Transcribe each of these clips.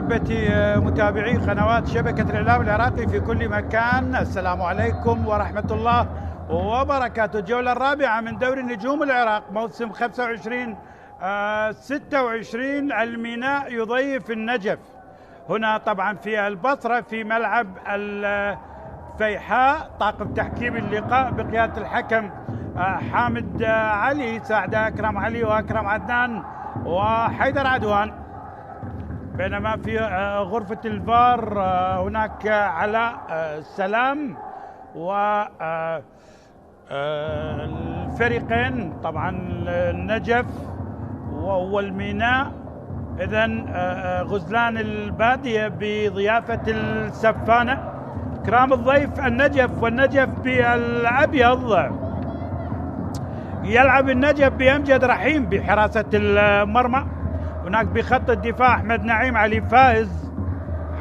أحبتي متابعي قنوات شبكة الإعلام العراقي في كل مكان، السلام عليكم ورحمة الله وبركاته. الجولة الرابعة من دوري نجوم العراق موسم 25 26. الميناء يضيف النجف هنا طبعا في البصرة في ملعب الفيحاء. طاقم تحكيم اللقاء بقيادة الحكم حامد علي، ساعد أكرم علي وأكرم عدنان وحيدر عدوان. بينما في غرفة الفار هناك علاء السلام والفريقين طبعا النجف والميناء. إذن غزلان البادية بضيافة السفانة. كرام الضيف النجف، والنجف بالأبيض. يلعب النجف بأمجد رحيم بحراسة المرمى. هناك بخط الدفاع أحمد نعيم، علي فائز،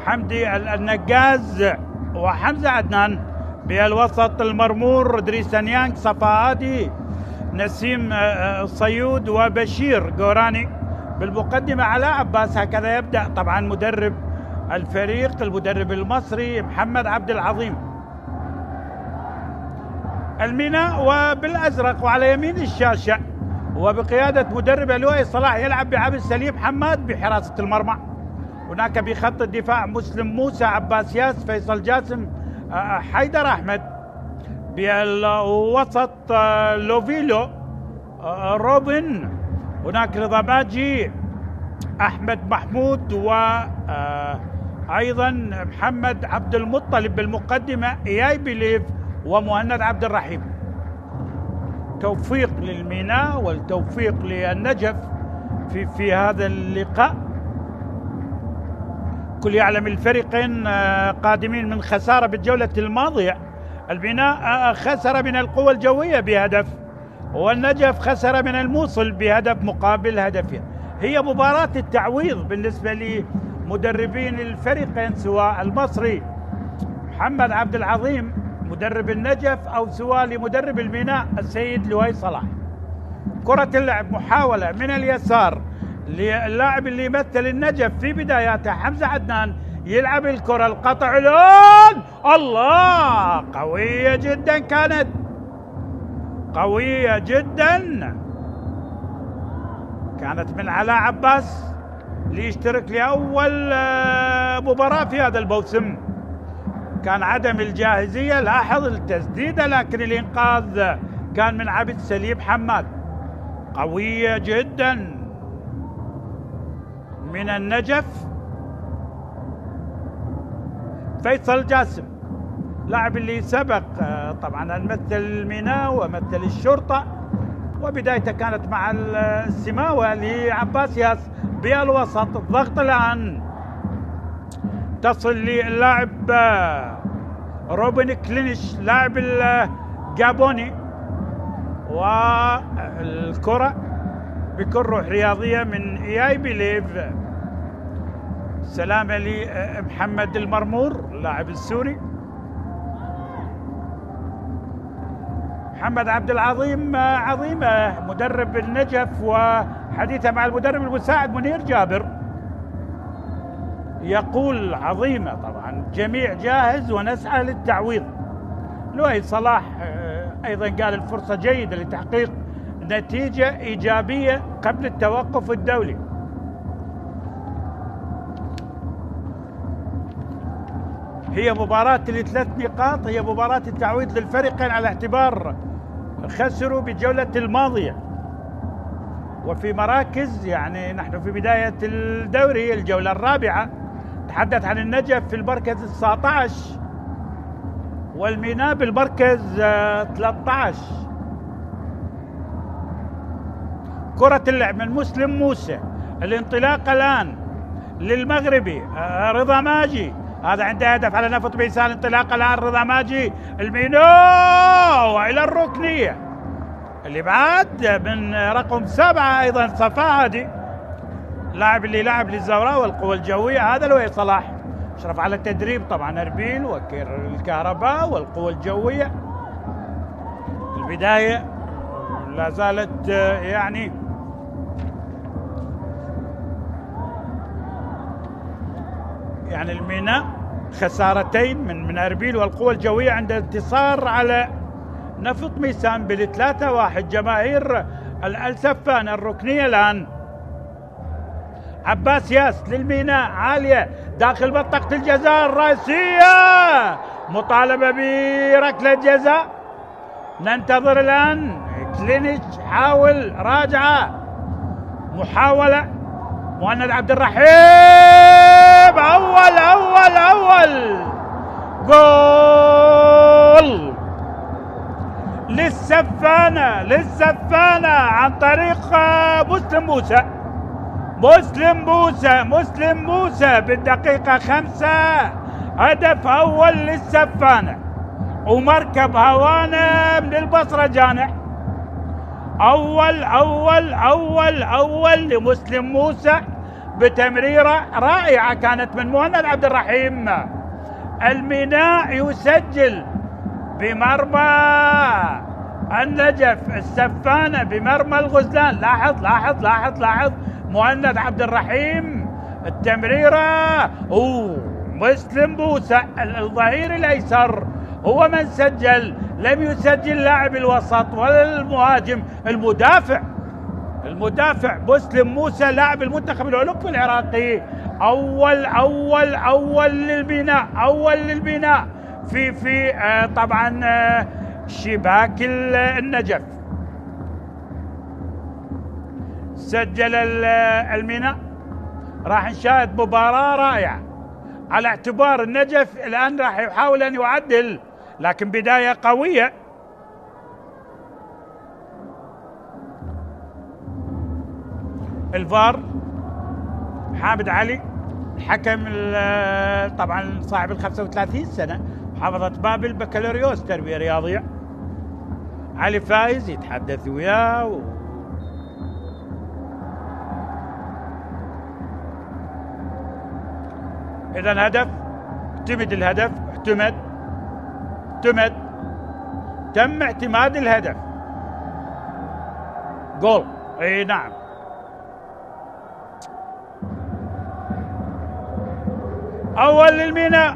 حمدي النقاز وحمزة عدنان. بالوسط المرمور إدريس نيانج، صفا هادي، نسيم الصيود وبشير قوراني. بالمقدمة علاء عباس. هكذا يبدأ طبعا مدرب الفريق المدرب المصري محمد عبد العظيم. الميناء وبالأزرق، وعلى يمين الشاشة وبقيادة مدرب لؤي صلاح يلعب بعبد السليم حماد بحراسة المرمى. هناك بخط الدفاع مسلم موسى، عباس ياس، فيصل جاسم، حيدر أحمد. بالوسط لوفيلو، روبن. هناك رضا باجي، أحمد محمود، وأيضا محمد عبد المطلب. بالمقدمة إياي بليف ومهند عبد الرحيم. توفيق للميناء والتوفيق للنجف في هذا اللقاء. كل يعلم الفريقين قادمين من خسارة بالجولة الماضية. الميناء خسر من القوى الجوية بهدف، والنجف خسر من الموصل بهدف مقابل هدفين. هي مباراة التعويض بالنسبة لمدربين الفريقين، سواء المصري محمد عبد العظيم مدرب النجف أو سواء لمدرب الميناء السيد لؤي صلاح. كرة اللعب، محاولة من اليسار للاعب اللي يمثل النجف في بداياته حمزة عدنان. يلعب الكرة، القطع الآن، الله، قوية جدا، كانت قوية جدا، كانت من علاء عباس ليشترك لأول مباراة في هذا الموسم. كان عدم الجاهزية، لاحظ التسديدة، لكن الإنقاذ كان من عبد السليم حماد. قوية جدا من النجف. فيصل جاسم لاعب اللي سبق طبعا مثل الميناء ومثل الشرطة، وبدايته كانت مع السماوة لعباس ياس. بالوسط الضغط الآن تصل للاعب روبن كلينش لاعب الجابوني، والكرة بكل روح رياضية من إياي بليف. سلامة لمحمد المرمور لاعب السوري. محمد عبد العظيم عظيمة مدرب النجف، وحديثه مع المدرب المساعد منير جابر يقول عظيمة. طبعا جميع جاهز ونسعى للتعويض. لؤي صلاح أيضا قال الفرصة جيدة لتحقيق نتيجة إيجابية قبل التوقف الدولي. هي مباراة ل3 نقاط، هي مباراة التعويض للفريقين على اعتبار خسروا بالجولة الماضية. وفي مراكز، يعني نحن في بداية الدوري الجولة الرابعة، تحدث عن النجف في المركز 19 والميناء بالمركز 13. كرة اللعب من مسلم موسى، الانطلاق الآن للمغربي رضا ماجي. هذا عنده هدف على نفط بيسان. انطلاق الآن رضا ماجي، الميناء وإلى الركنية اللي بعد من رقم 7 أيضا صفا هادي، لاعب اللي لعب للزوراء والقوى الجوية. هذا لؤي صلاح اشرف على التدريب طبعا، اربيل وكير الكهرباء والقوى الجوية. البداية لا زالت يعني يعني الميناء خسارتين من أربيل والقوى الجوية عند انتصار على نفط ميسان بال3-1. جماهير السفانة الركنية الآن. عباس ياس للميناء عالية داخل منطقة الجزاء الرئيسية، مطالبة بركلة جزاء. ننتظر الآن كلينيتش حاول راجعة، محاولة مهند عبد الرحيم، أول جول للسفانة عن طريق مسلم موسى بالدقيقة 5. هدف أول للسفانة، ومركب هوانة من البصرة جانح. أول لمسلم موسى بتمريرة رائعة كانت من مهند عبد الرحيم. الميناء يسجل بمرمى النجف، السفانة بمرمى الغزلان. لاحظ مهند عبد الرحيم التمريرة. مسلم موسى الظهير الأيسر هو من سجل، لم يسجل لاعب الوسط ولا المهاجم، المدافع مسلم موسى لاعب المنتخب الأولمبي العراقي. أول للبناء في طبعا شباك النجف. سجل الميناء. راح نشاهد مباراة رائعة على اعتبار النجف الآن راح يحاول أن يعدل، لكن بداية قوية. الفار حامد علي، الحكم طبعا صاحب 35 سنة، محافظة بابل، بكالوريوس تربية رياضية. علي فايز يتحدث وياه إذا هدف، اعتمد الهدف، تم اعتماد الهدف. جول، اي نعم. أول للميناء.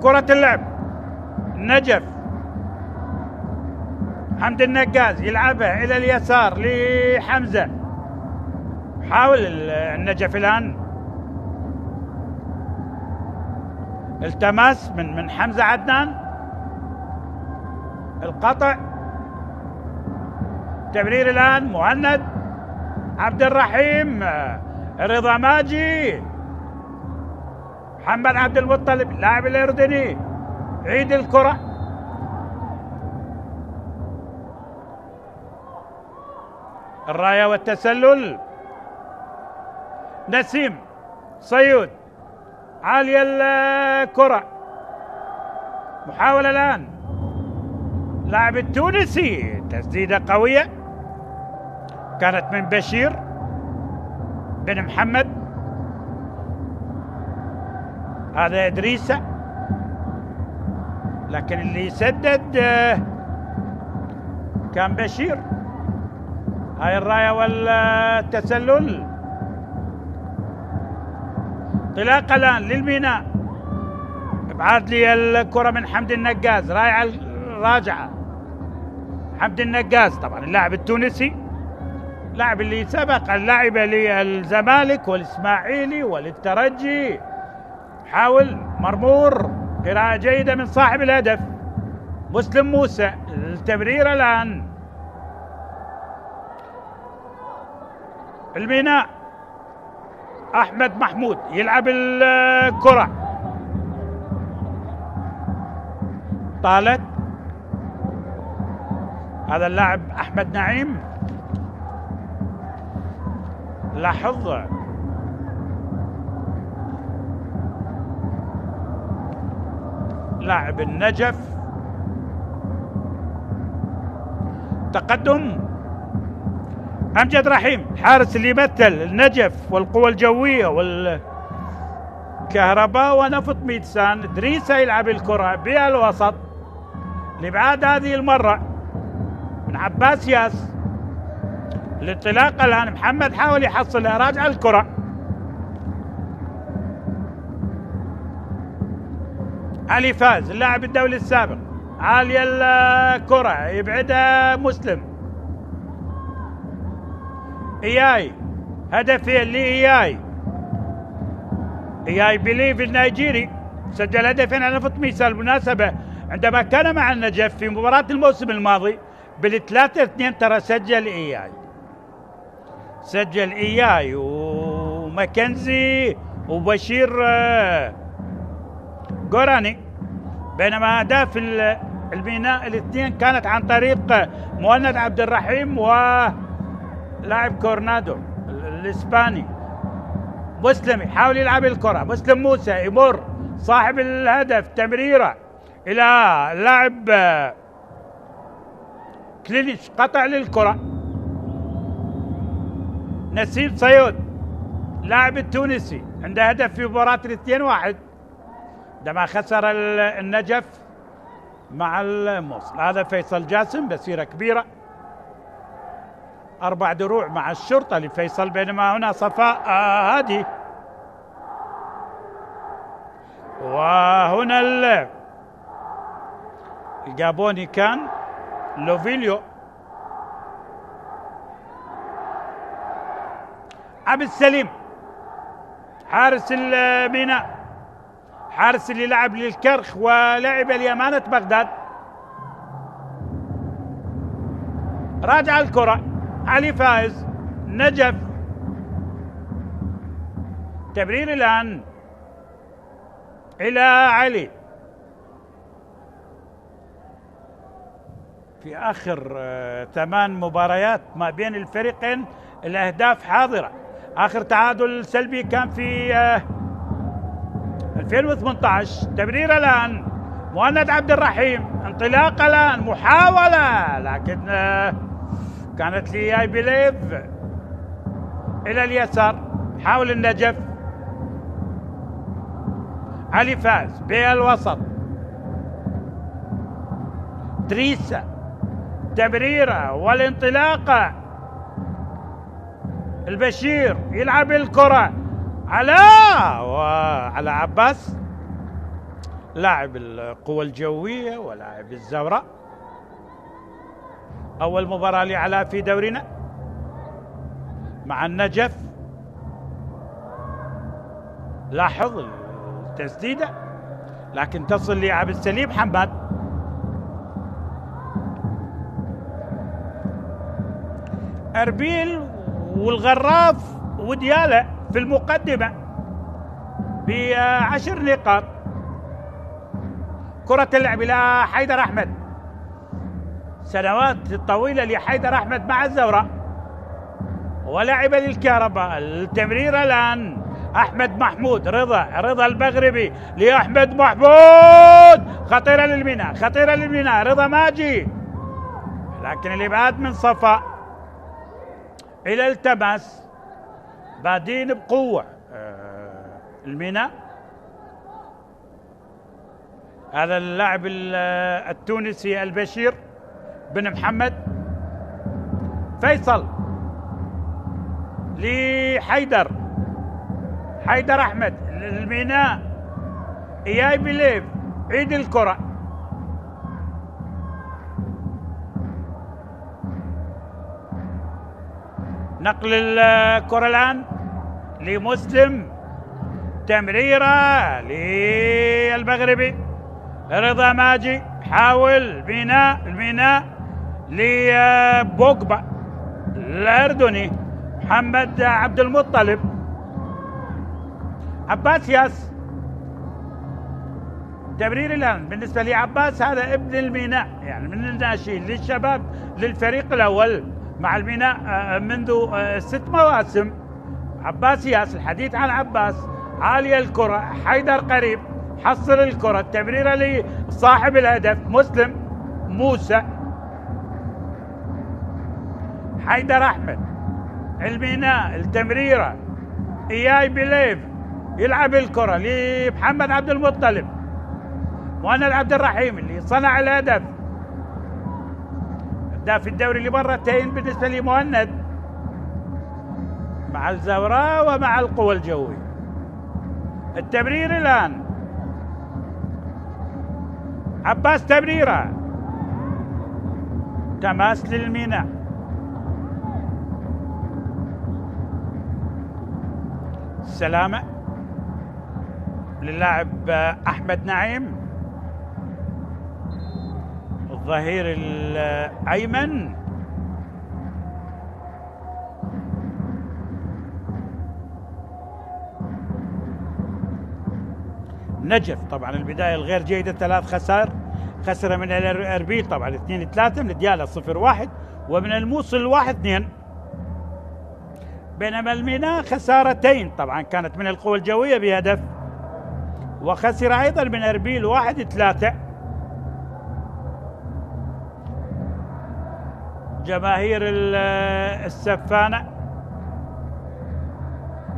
كرة اللعب النجف، حمد النقاز يلعبها إلى اليسار لحمزة. حاول النجف الآن التماس من حمزة عدنان، القطع، تمرير الآن مهند عبد الرحيم، رضا ماجي، محمد عبد المطلب اللاعب الأردني عيد الكرة. الراية والتسلل، نسيم صيود عالية الكرة، محاولة الآن لاعب التونسي، تسديدة قوية كانت من بشير بن محمد. هذا إدريسة، لكن اللي يسدد كان بشير. هاي الراية والتسلل. انطلاقة الآن للميناء، ابعاد لي الكرة من حمد النقاز، راجعة حمد النقاز طبعا اللاعب التونسي، لاعب اللي سبق اللعب للزمالك والإسماعيلي وللترجي. حاول مرمور، قراءة جيدة من صاحب الهدف مسلم موسى. التمرير الآن الميناء، أحمد محمود يلعب الكرة، طالت. هذا اللاعب أحمد نعيم، لاحظ لاعب النجف. تقدم أمجد رحيم، حارس اللي يمثل النجف والقوى الجوية والكهرباء ونفط ميدسان. إدريسة يلعب الكرة بالوسط، الإبعاد هذه المرة من عباس ياس، الانطلاقة الآن، محمد حاول يحصلها، راجع الكرة، علي فاز اللاعب الدولي السابق، عالية الكرة يبعدها مسلم، إياي هدفين لإياي، إياي بليف النيجيري سجل هدفين على نفط ميسا. بالمناسبة عندما كان مع النجف في مباراة الموسم الماضي بال3-2 ترى سجل إياي وماكنزي وبشير جوراني، بينما أهداف الميناء الاثنين كانت عن طريق مهند عبد الرحيم ولاعب كورنادو الإسباني. مسلم يحاول يلعب الكرة، مسلم موسى يمر صاحب الهدف، تمريرة إلى اللاعب كلينيش، قطع للكرة، نسيم صيود لاعب التونسي عنده هدف في مباراة 2-1 عندما خسر النجف مع الموصل. هذا فيصل جاسم، مسيرة كبيرة، 4 دروع مع الشرطة لفيصل، بينما هنا صفاء هادي، وهنا الجابوني كان لوفيليو. عبد السليم حارس الميناء، حارس اللي لعب للكرخ ولعب لأمانة بغداد، راجع الكرة، علي فايز، نجف، تمرير الآن إلى علي. في آخر 8 مباريات ما بين الفريقين الأهداف حاضرة، آخر تعادل سلبي كان في 2018. تمرير الآن مهند عبد الرحيم، انطلاقة الآن، محاولة لكن كانت لي بليف إلى اليسار، حاول النجف، علي فاز بالوسط، تريسا، تمريرة والانطلاقة، البشير يلعب الكرة على عباس لاعب القوى الجوية ولاعب الزوراء. أول مباراة لعلاء في دورنا مع النجف، لاحظ التسديدة لكن تصل لعبد السليم حماد. أربيل والغراف وديالة في المقدمة ب10 نقاط. كرة اللعب إلى حيدر أحمد، سنوات طويلة لحيدر أحمد مع الزوراء ولعب للكهرباء. التمرير الآن أحمد محمود، رضا البغربي لأحمد محمود، خطيرة للميناء، رضا ماجي، لكن الإبعاد من صفاء إلى التماس. بادين بقوة الميناء، هذا اللاعب التونسي البشير بن محمد. فيصل لحيدر أحمد، الميناء إياي بليف، عيد الكرة، نقل الكرة الآن لمسلم، تمريرة للمغربي رضا ماجي، حاول الميناء لبوجبا الأردني، محمد عبد المطلب، عباس ياس. تمرير الآن بالنسبة لعباس، هذا ابن الميناء يعني من الناشئين للشباب للفريق الأول مع الميناء منذ 6 مواسم. عباس ياس، الحديث عن عباس، عالية الكرة، حيدر قريب، حصل الكرة، التمريرة لصاحب الهدف مسلم موسى، حيدر أحمد، الميناء، التمريرة إياي بليف، يلعب الكرة لمحمد عبد المطلب، مهند عبد الرحيم اللي صنع الهدف، هداف الدوري لمرتين بالنسبة لمهند. مع الزهراء ومع القوى الجوية. التمرير الآن، عباس تمريرة، تماس للميناء، السلامة للاعب أحمد نعيم، الظهير الأيمن نجف. طبعا البداية الغير جيدة، 3 خسر من الأربيل طبعا 2-3، من ديالى 0-1، ومن الموصل 1-2. بينما الميناء خسارتين طبعا كانت من القوى الجوية بهدف، وخسر أيضا من أربيل 1-3. جماهير السفانة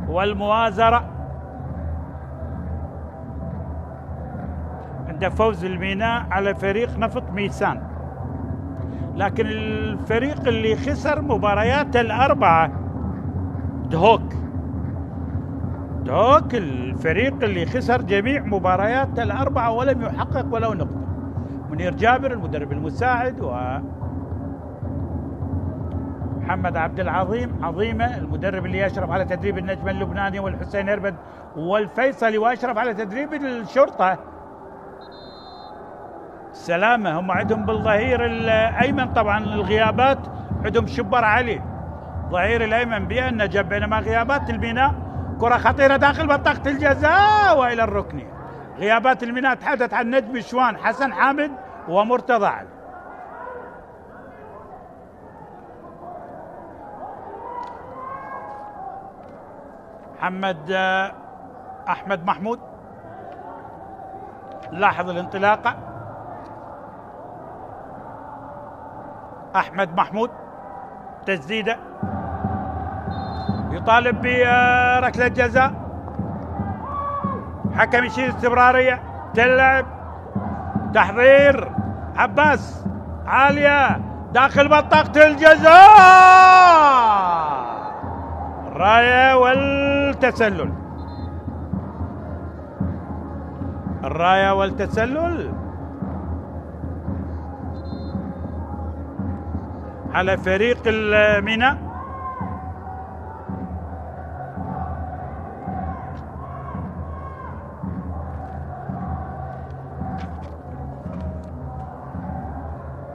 والموازرة عند فوز الميناء على فريق نفط ميسان. لكن الفريق اللي خسر مباريات ال4 دهوك، الفريق اللي خسر جميع مباريات ال4 ولم يحقق ولو نقطة. منير جابر المدرب المساعد، ومحمد عبد عظيمة المدرب اللي يشرف على تدريب النجم اللبناني، والحسين هربد والفيصلي واشرف على تدريب الشرطة. سلامة هم عندهم بالظهير الأيمن طبعا الغيابات، عندهم شبر علي ظهير الأيمن بالنجف، بينما غيابات الميناء كرة خطيرة داخل منطقة الجزاء وإلى الركنية. غيابات الميناء تحدث عن نجم شوان، حسن حامد ومرتضى علي. أحمد محمود، لاحظ الانطلاقة، أحمد محمود تسديدة، يطالب بركلة جزاء، حكم يشير استمرارية، تلعب، تحضير، عباس عالية داخل منطقة الجزاء، الراية والتسلل، الراية والتسلل على فريق الميناء.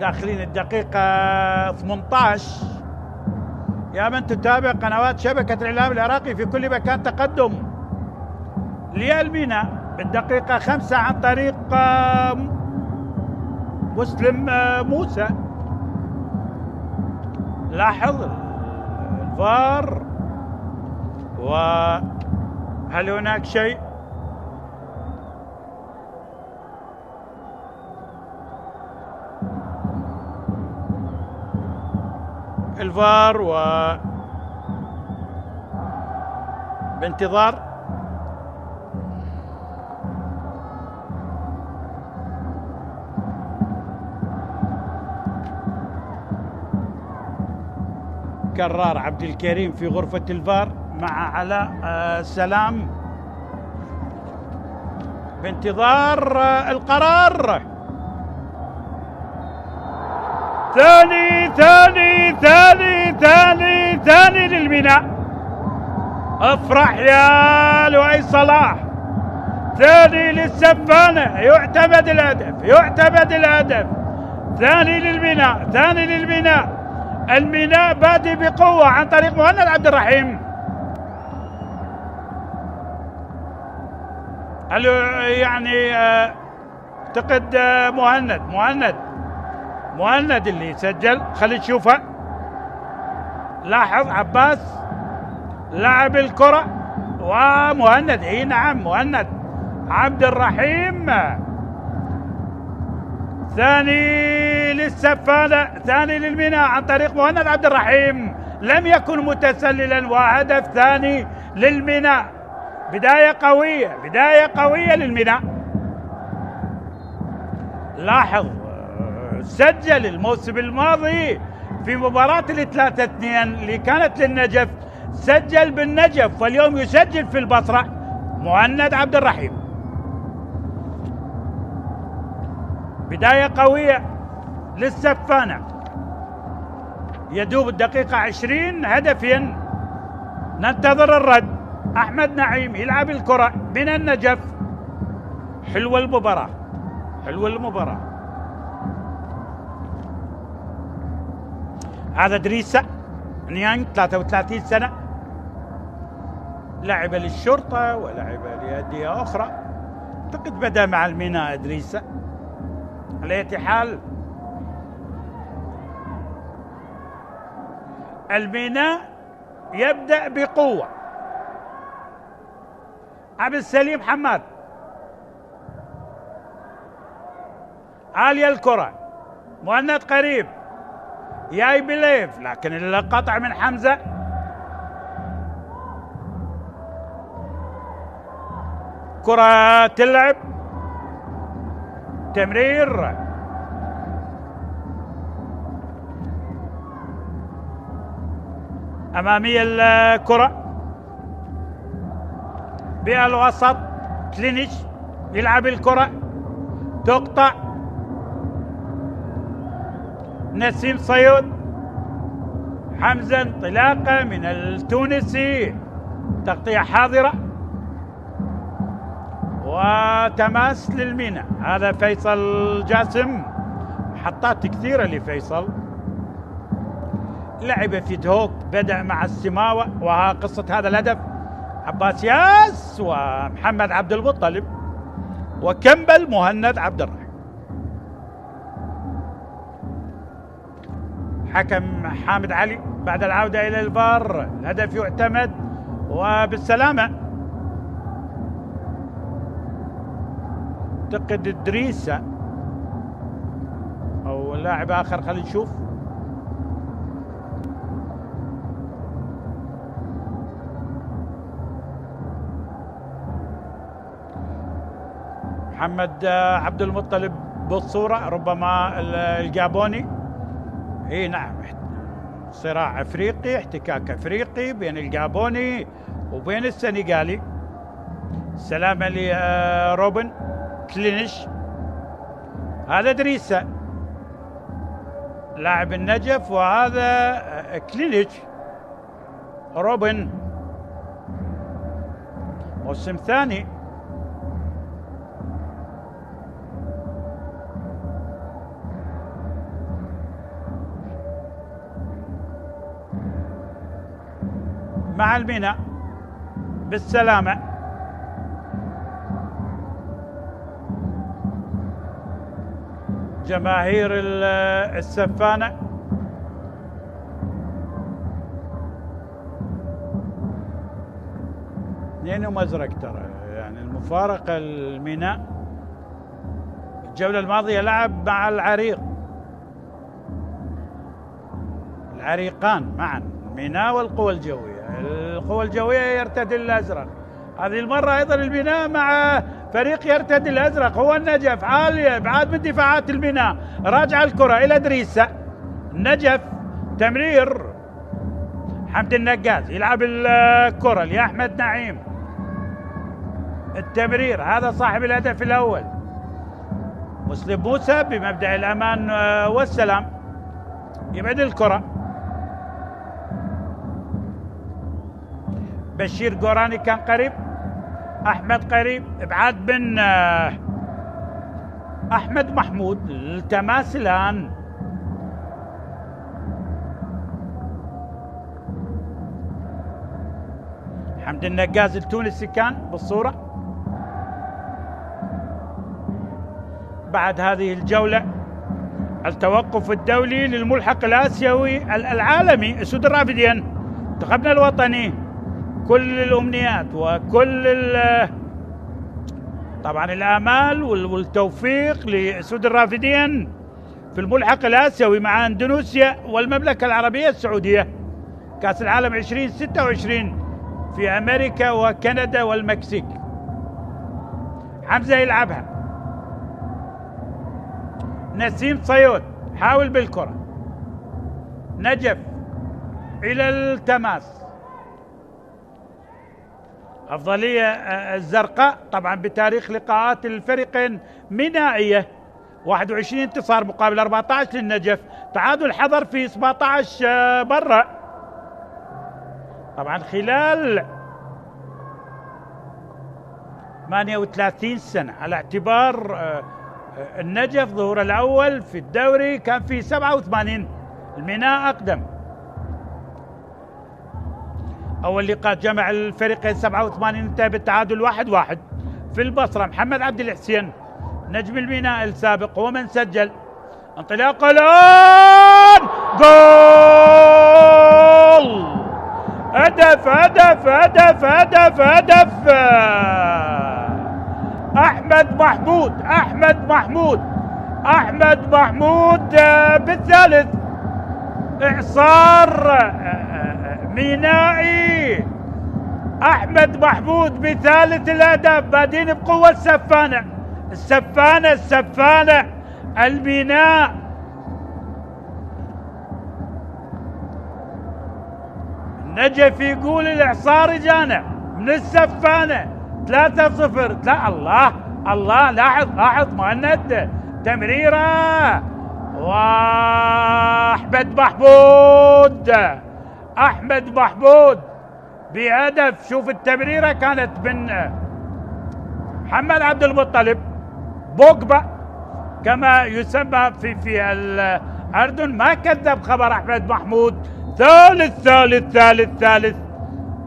داخلين الدقيقة 18. يا من تتابع قنوات شبكة الإعلام العراقي في كل مكان، تقدم للميناء بالدقيقة 5 عن طريق مسلم موسى. لاحظ الفار، وهل هناك شيء؟ الفار بانتظار. كرار عبد الكريم في غرفة الفار مع علاء سلام بانتظار القرار. ثاني للميناء. افرح يا لؤي صلاح. ثاني للسفانة، يعتمد الهدف. ثاني للميناء. الميناء بادئ بقوة عن طريق مهند عبد الرحيم. يعني اعتقد مهند اللي سجل، خلي نشوفه. لاحظ عباس لعب الكرة ومهند، اي نعم مهند عبد الرحيم. ثاني للسفانة، ثاني للميناء عن طريق مهند عبد الرحيم، لم يكن متسللا، وهدف ثاني للميناء. بداية قوية للميناء. لاحظ سجل الموسم الماضي في مباراة 3-2 اللي كانت للنجف، سجل بالنجف واليوم يسجل في البصرة مهند عبد الرحيم. بداية قوية للسفانة، يدوب الدقيقة 20 هدفين، ننتظر الرد. أحمد نعيم يلعب الكرة من النجف. حلوة المباراة، حلوة المباراة. هذا دريسة نيانج 33 سنة، لعب للشرطة ولعب لأندية أخرى، أعتقد بدأ مع الميناء دريسة. على أي حال الميناء يبدأ بقوة. عبد السليم حماد، عالية الكرة، مهند قريب، ياي بليف، لكن القطع من حمزة. كرة تلعب، تمرير، أمامية الكرة بالوسط. كلينيش يلعب الكرة، تقطع. نسيم صيود، حمزة انطلاقة من التونسي، تغطية حاضرة وتماس للميناء. هذا فيصل جاسم، محطات كثيرة لفيصل، لعب في دهوك، بدأ مع السماوة، وها قصة هذا الهدف. عباس ياس ومحمد عبد المطلب وكمبل مهند عبد الرحيم. حكم حامد علي بعد العودة إلى الفار، الهدف يعتمد وبالسلامة. اعتقد ادريسة أو لاعب آخر، خلينا نشوف. محمد عبد المطلب بالصورة، ربما الجابوني. اي نعم، صراع افريقي، احتكاك افريقي بين الجابوني وبين السنغالي. سلامة لروبن كلينيش. هذا دريسة لاعب النجف، وهذا كلينيش. روبن موسم ثاني. مع الميناء بالسلامة. جماهير السفانة اثنين ازرق ترى، يعني المفارقة. الميناء الجولة الماضية لعب مع العريقان معا، الميناء والقوى الجوية. القوى الجوية يرتدي الأزرق، هذه المرة أيضا الميناء مع فريق يرتدي الأزرق هو النجف. عالية بعد من دفاعات الميناء، راجع الكرة إلى دريسة. النجف تمرير، حمد النقاز يلعب الكرة لأحمد نعيم. التمرير، هذا صاحب الهدف الأول مسلم موسى بمبدأ الأمان والسلام، يبعد الكرة. بشير قوراني كان قريب، أحمد قريب، ابعاد من أحمد محمود. التماس الآن. حمد النقاز التونسي كان بالصورة. بعد هذه الجولة التوقف الدولي للملحق الآسيوي العالمي، أسود الرافدين منتخبنا الوطني، كل الأمنيات وكل طبعا الآمال والتوفيق لأسود الرافدين في الملحق الآسيوي مع اندونيسيا والمملكة العربية السعودية، كأس العالم 2026 في أمريكا وكندا والمكسيك. حمزة يلعبها، نسيم صيود حاول بالكرة، نجف إلى التماس، أفضلية الزرقاء طبعا بتاريخ لقاءات الفريقين مينائية، 21 انتصار مقابل 14 للنجف، تعادل حضر في 17 برا. طبعا خلال 38 سنة على اعتبار النجف ظهور الأول في الدوري كان في 87، الميناء أقدم. أول لقاء جمع الفريقين 87 انتهى بالتعادل 1-1 في البصرة. محمد عبد الحسين نجم الميناء السابق هو من سجل. انطلاقة الآن جول! هدف هدف هدف هدف هدف أحمد محمود، أحمد محمود، أحمد محمود بالثالث. إعصار مينائي، أحمد محمود بثالث الأهداف. بادين بقوة السفانة، السفانة السفانة الميناء. النجف يقول الإعصار جانا من السفانة 3-0. لا الله الله، لاحظ مهند تمريرة وأحمد محمود، أحمد محمود بهدف. شوف التمريرة كانت من محمد عبد المطلب، بوجبا كما يسمى في الأردن. ما كذب خبر أحمد محمود. ثالث ثالث ثالث ثالث.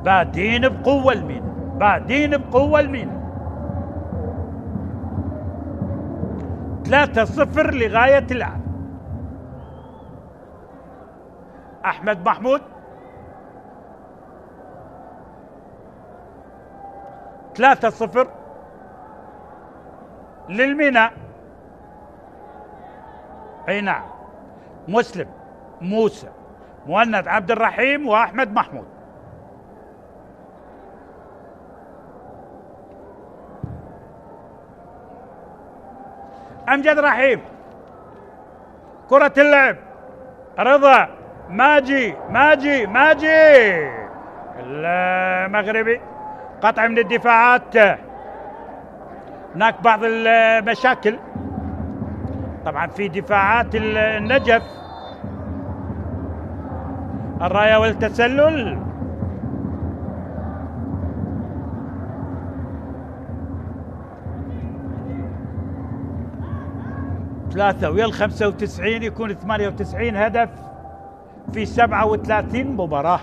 بادين بقوة المينا، بادين بقوة المينا. 3-0 لغاية الآن. أحمد محمود 3-0 للميناء. اي نعم، مسلم، موسى، مهند عبد الرحيم واحمد محمود. امجد رحيم، كرة اللعب، رضا، ماجي المغربي، قطع من الدفاعات. هناك بعض المشاكل طبعا في دفاعات النجف، الراية والتسلل. ثلاثة ويا 95 يكون 98 هدف في 37 مباراة،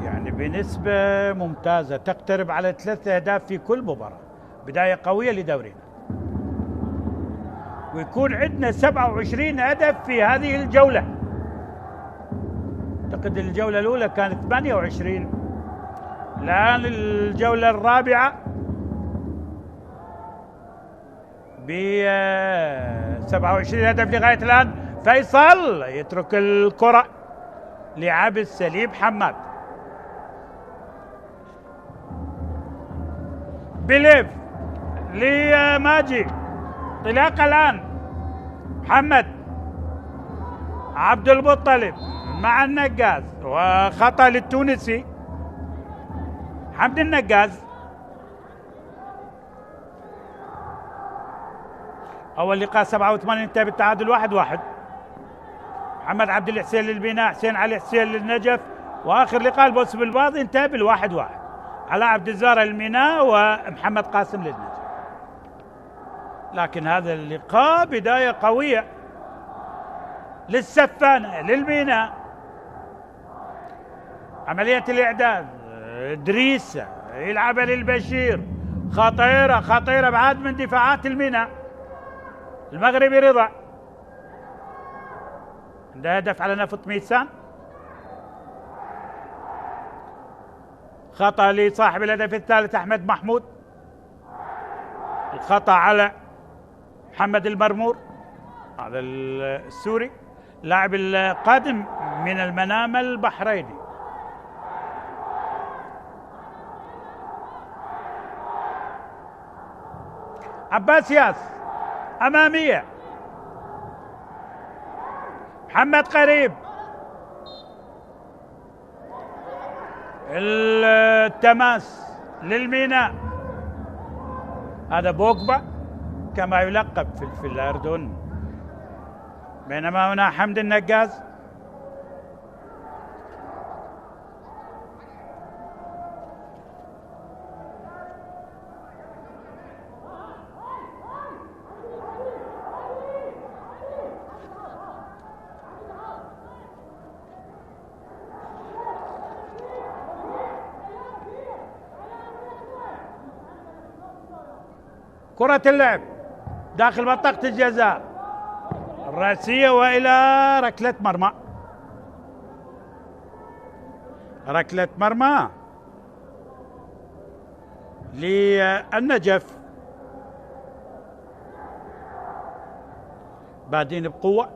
يعني بنسبة ممتازة تقترب على 3 أهداف في كل مباراة. بداية قوية لدورينا، ويكون عندنا 27 هدف في هذه الجولة. أعتقد الجولة الأولى كانت 28، الآن الجولة الرابعة ب 27 هدف لغاية الآن. فيصل يترك الكرة لعبد السليم حماد. بليف لماجي، انطلاقة الآن محمد عبد المطلب مع النقاز، وخطأ للتونسي حمد النقاز. أول لقاء 87 انتهى بالتعادل 1-1. محمد عبد الحسين للبناء، حسين علي حسين للنجف. وآخر لقاء الموسم الماضي انتهى بال1-1 على عبد الزارة للميناء ومحمد قاسم للنجف. لكن هذا اللقاء بداية قوية للسفانة للميناء. عملية الإعداد، إدريس يلعبها للبشير، خطيرة خطيرة بعد من دفاعات الميناء. المغربي رضا عنده هدف على نفط ميسان. خطأ لصاحب الهدف الثالث أحمد محمود، الخطأ على محمد المرمور، هذا السوري لاعب القادم من المنامة البحريني. عباس ياس أمامية، محمد قريب، التماس للميناء، هذا بوجبا كما يلقب في الأردن، بينما هنا حمد النقاز. كرة اللعب داخل منطقة الجزاء الرأسية وإلى ركلة مرمى. ركلة مرمى للنجف، بادين بقوة.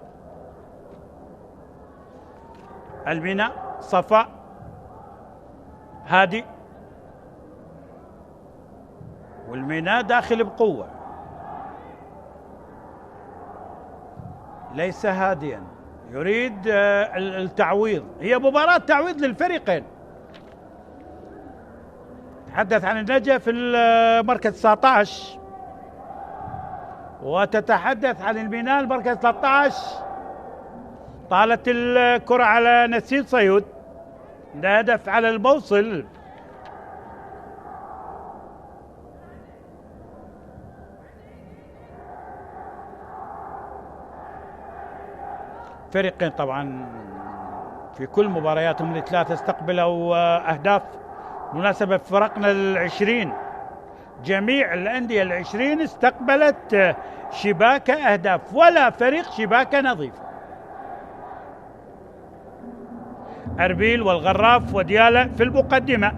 الميناء صفاء هادي، والميناء داخل بقوة، ليس هاديا، يريد التعويض. هي مباراة تعويض للفريقين. تحدث عن النجف في المركز 19 وتتحدث عن الميناء المركز 13. طالت الكرة على نسيم صيود، ده هدف على الموصل. فريقين طبعا في كل مبارياتهم الثلاثة استقبلوا أهداف. مناسبة فرقنا ال20 جميع الأندية ال20 استقبلت شباك أهداف، ولا فريق شباك نظيف. أربيل والغراف وديالة في المقدمة،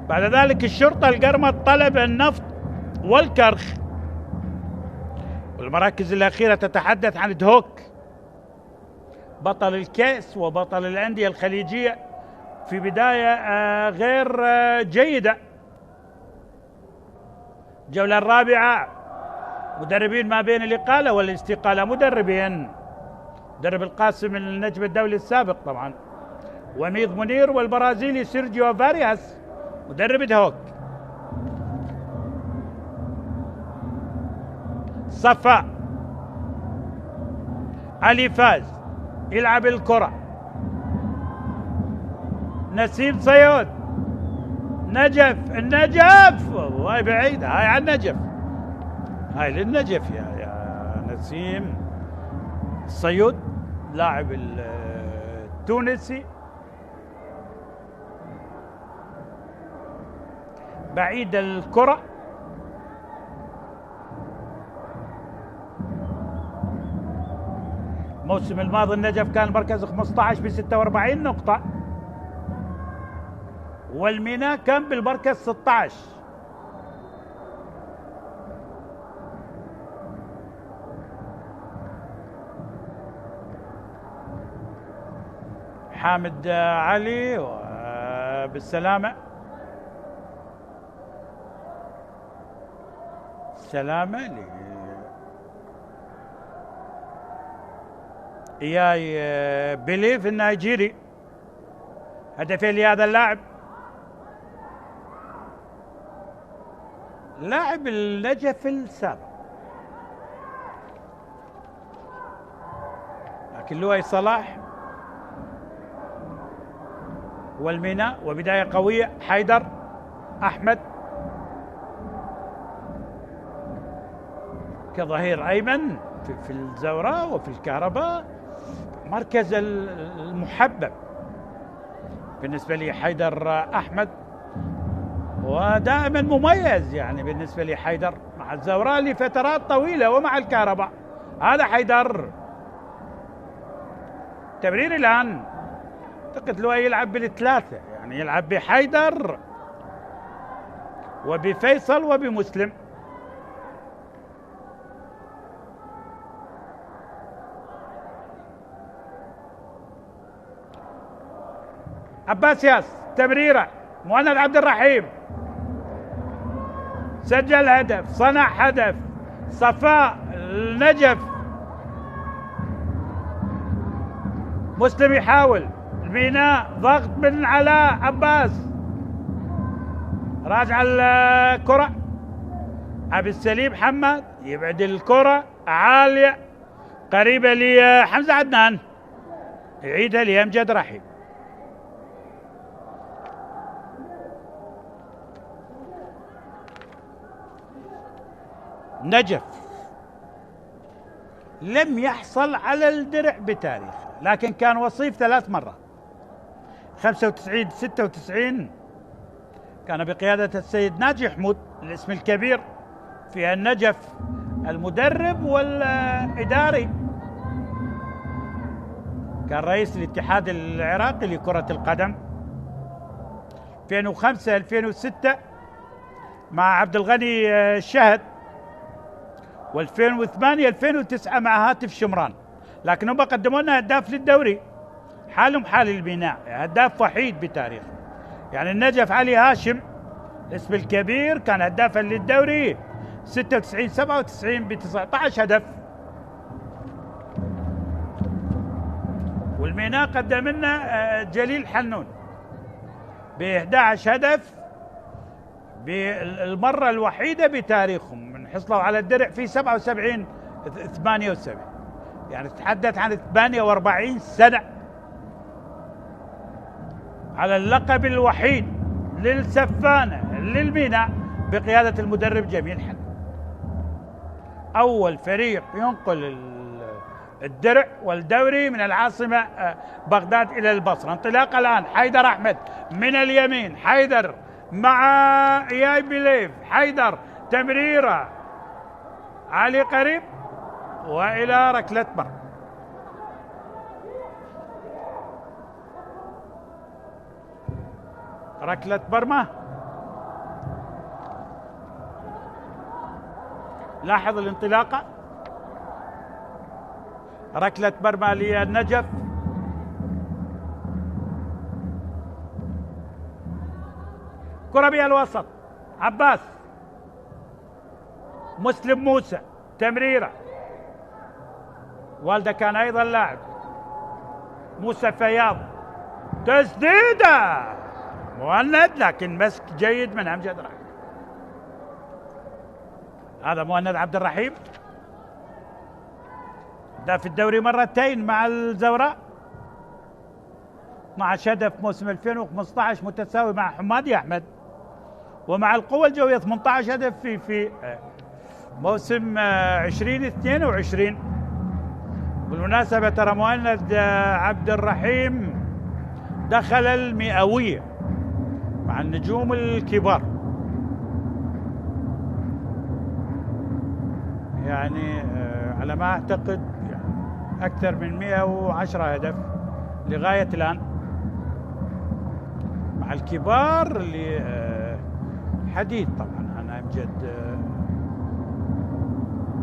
بعد ذلك الشرطة، القرمط، طلب، النفط والكرخ. والمراكز الأخيرة تتحدث عن دهوك بطل الكأس وبطل الأندية الخليجية في بداية غير جيدة. الجولة الرابعة، مدربين ما بين الإقالة والاستقالة. مدربين، مدرب القاسم النجم الدولي السابق طبعا، وميض منير، والبرازيلي سيرجيو فارياس مدرب دهوك. صفاء علي فاز يلعب الكرة، نسيم صيود، نجف، النجف والله بعيدة، هاي على النجف، هاي للنجف يا نسيم صيود لاعب التونسي. بعيد الكرة، الموسم الماضي النجف كان مركز 15 ب 46 نقطة، والميناء كان بالمركز 16. حامد علي بالسلامة، سلامة إياي بيليف النيجيري، هدفين لهذا اللاعب، لاعب النجف السابق. لكن لؤي صلاح والميناء، وبداية قوية. حيدر أحمد كظهير أيمن في الزوراء وفي الكهرباء، مركز المحبب بالنسبة لي حيدر أحمد، ودائما مميز يعني بالنسبة لي حيدر مع الزوراء لفترات طويلة ومع الكهرباء. هذا حيدر، تمرير الآن. أعتقد لؤي يلعب بالثلاثة، يعني يلعب بحيدر وبفيصل وبمسلم. عباس ياس، تمريرة، مهند عبد الرحيم سجل هدف، صنع هدف. صفاء النجف، مسلم يحاول، البناء ضغط من علاء عباس، راجع الكرة عبد السليم محمد يبعد الكرة عالية قريبة لحمزة عدنان، يعيدها لأمجد رحيم. نجف لم يحصل على الدرع بتاريخ، لكن كان وصيف 3 مرات، 95 96 كان بقيادة السيد ناجي حمود الاسم الكبير في النجف المدرب والإداري، كان رئيس الاتحاد العراقي لكرة القدم. 2005 2006 مع عبد الغني الشهد، و2008 2009 مع هاتف شمران، لكن هم قدموا لنا هداف للدوري حالهم حال البناء، هداف وحيد بتاريخ. يعني النجف علي هاشم الاسم الكبير كان هدافا للدوري 96 97 ب 19 هدف، والميناء قدم لنا جليل حنون ب 11 هدف بالمرة الوحيدة بتاريخهم من حصلوا على الدرع في 77 78، يعني تتحدث عن 48 سنة على اللقب الوحيد للسفانة للميناء بقيادة المدرب جميل حنون. أول فريق ينقل الدرع والدوري من العاصمة بغداد إلى البصرة. انطلاق الآن حيدر أحمد من اليمين، حيدر مع إياي بليف، حيدر تمريرة علي قريب وإلى ركلة مرمى. ركلة مرمى، لاحظ الانطلاقة، ركلة مرمى للنجف. كرة بها الوسط، عباس، مسلم موسى، تمريرة، والده كان أيضا لاعب، موسى فياض، تسديدة مهند، لكن مسك جيد من أمجد رحيم. هذا مهند عبد الرحيم هداف الدوري مرتين مع الزوراء، مع هدف موسم 2015 متساوي مع حمادي أحمد، ومع القوة الجوية 18 هدف في موسم 2022. بالمناسبة ترى مهند عبد الرحيم دخل المئوية مع النجوم الكبار، يعني على ما أعتقد يعني أكثر من 110 هدف لغاية الآن مع الكبار اللي حديث طبعا عن أمجد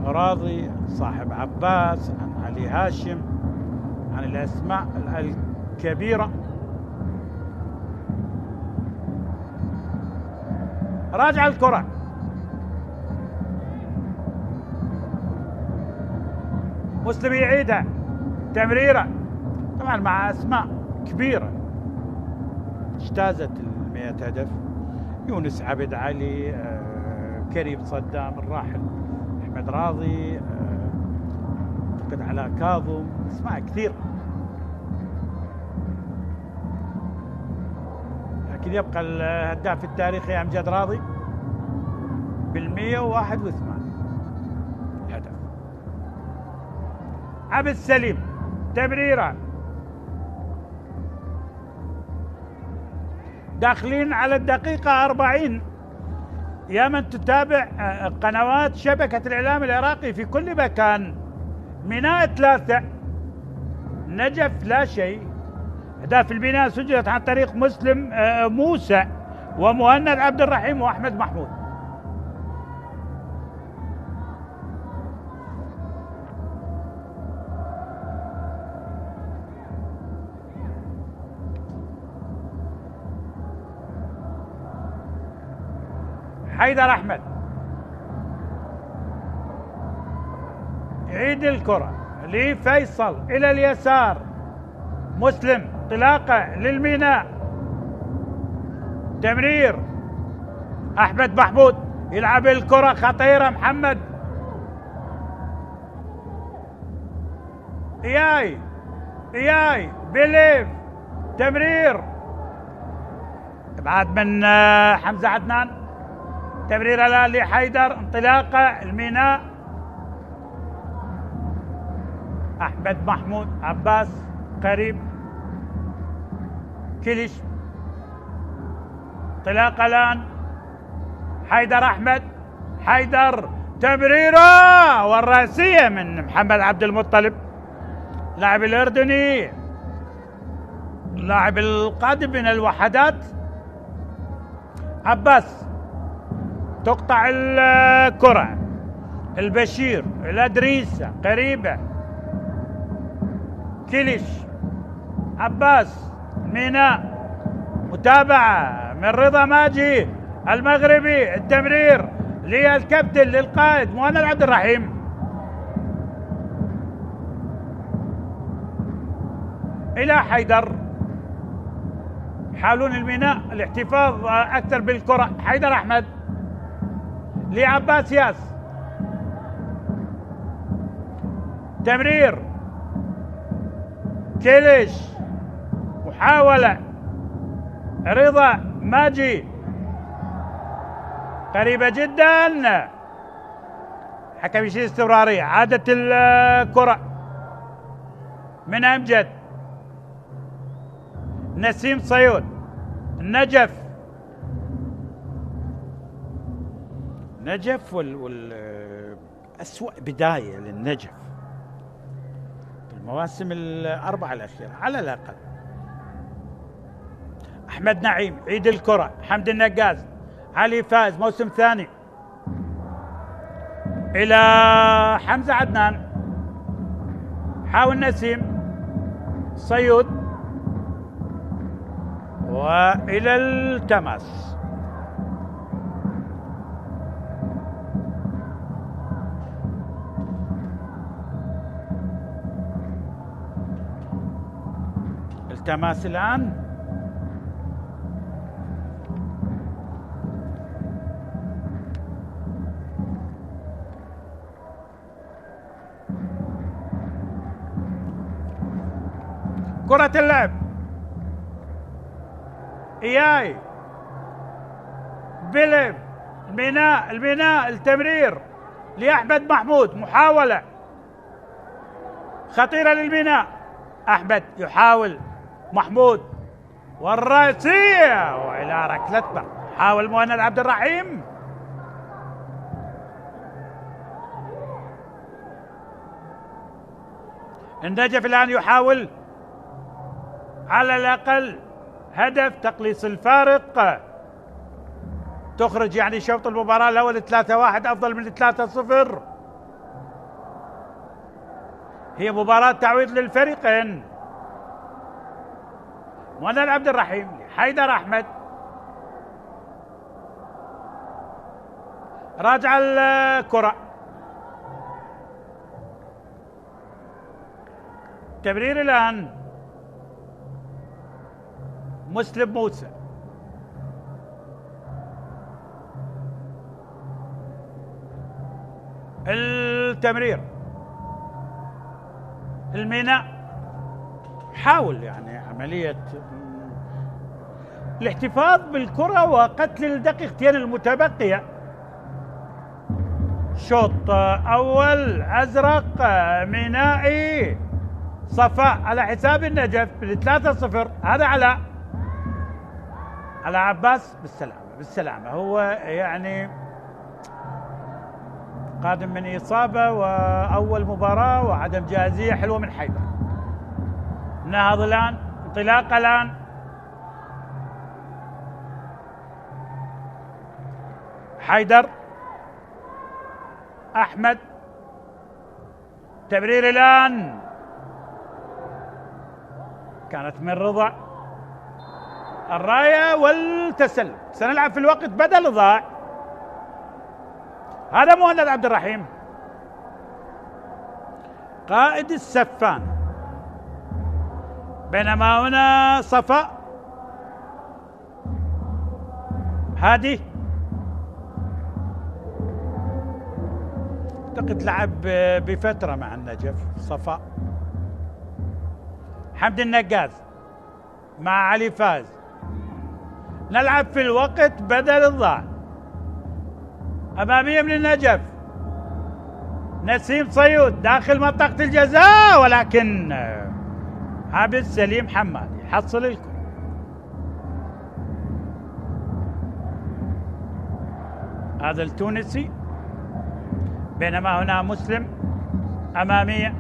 راضي، صاحب عباس، عن علي هاشم، عن الأسماء الكبيرة. راجع الكرة، مسلم يعيدها، تمريرة، طبعا مع أسماء كبيرة اجتازت 100 هدف، يونس عبد علي، كريم صدام الراحل، أحمد راضي، أعتقد علاء كاظم، أسماء كثير. لكن يبقى الهداف التاريخي أمجد راضي بال181 هدف. عبد السليم، تمريرة، داخلين على الدقيقة 40. يا من تتابع قنوات شبكة الإعلام العراقي في كل مكان، ميناء 3 نجف لا شيء. أهداف البناء سجلت عن طريق مسلم موسى ومهند عبد الرحيم وأحمد محمود. حيدر أحمد يعيد الكرة لفيصل إلى اليسار، مسلم انطلاقة للميناء، تمرير أحمد محمود يلعب الكرة خطيرة، محمد إياي بليف، تمرير بعد من حمزة عدنان، تمرير الآن لحيدر، انطلاقة الميناء، أحمد محمود، عباس قريب، كليش، انطلاقة الآن حيدر أحمد، حيدر تمريرة والرأسية من محمد عبد المطلب، لاعب الأردني، لاعب القادم من الوحدات. عباس تقطع الكرة، البشير الأدريسة قريبة، كليش، عباس، ميناء، متابعة من رضا ماجي المغربي، التمرير للكابتن للقائد مهند عبد الرحيم إلى حيدر، يحاولون الميناء الاحتفاظ أكثر بالكرة، حيدر أحمد لعباس ياس، تمرير كليش، محاولة رضا ماجي قريبة جدا، حكم يشيل استمرارية، عادت الكرة من أمجد، نسيم صيود، نجف أسوأ بداية للنجف في المواسم الأربعة الأخيرة على الأقل. أحمد نعيم عيد الكرة، حمد النقاز، علي فاز موسم ثاني إلى حمزة عدنان، حاول نسيم صيود وإلى التماس، التماس الآن، كرة اللعب، إياي بليف، الميناء التمرير لأحمد محمود، محاولة خطيرة للميناء، أحمد يحاول، محمود والرأسية وإلى ركلة مرمى، حاول مهند عبد الرحيم، النجف الآن يحاول على الأقل هدف تقليص الفارق، تخرج يعني شوط المباراة الأول 3-1 أفضل من 3-0، هي مباراة تعويض للفريقين. مهند عبد الرحيم، حيدر أحمد، راجع الكرة، تمرير الآن مسلم موسى، التمرير الميناء، حاول يعني عملية الاحتفاظ بالكرة وقتل الدقيقتين المتبقية، شوط أول أزرق مينائي، صفاء على حساب النجف بال3-0، هذا على عباس بالسلامة، هو يعني قادم من إصابة وأول مباراة وعدم جاهزية حلوة من حيدر. نهض الآن، انطلاقة الآن، حيدر أحمد، تمرير الآن، كانت من رضا، الراية والتسلل، سنلعب في الوقت بدل ضاع، هذا مهند عبد الرحيم قائد السفان، بينما هنا صفاء هادي اعتقد لعب بفترة مع النجف. صفاء حمد النقاز مع علي فاز. نلعب في الوقت بدل الضاع. أمامية من النجف نسيم صيود داخل منطقة الجزاء، ولكن عابد سليم حماد يحصل الكرة. هذا التونسي. بينما هنا مسلم أمامية.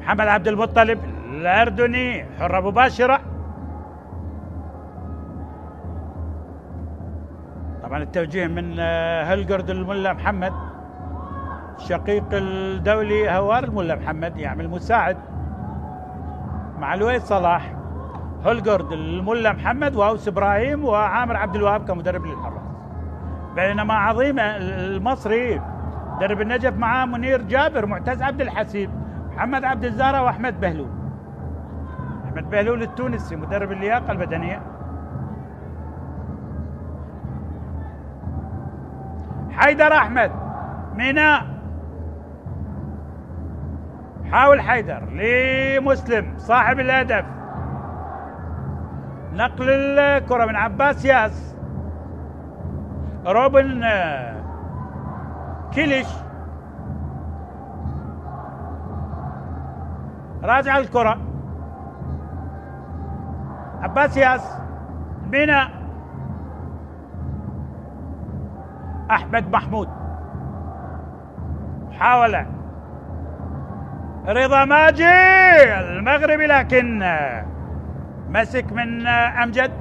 محمد عبد المطلب الأردني حرة مباشرة. طبعا التوجيه من هلقرد الملا محمد شقيق الدولي هوار الملا محمد، يعمل مساعد مع لويس صلاح. هلقرد الملا محمد واوس ابراهيم وعامر عبد الوهاب كمدرب للحراس. بينما عظيم المصري مدرب النجف معاه منير جابر، معتز عبد الحسيب، محمد عبد الزهرة واحمد بهلول. احمد بهلول التونسي مدرب اللياقة البدنية. حيدر احمد ميناء. حاول حيدر لمسلم صاحب الهدف. نقل الكرة من عباس ياس. روبن كيليش راجع الكرة. عباس ياس ميناء. أحمد محمود محاولة. رضا ماجي المغربي لكن مسك من أمجد.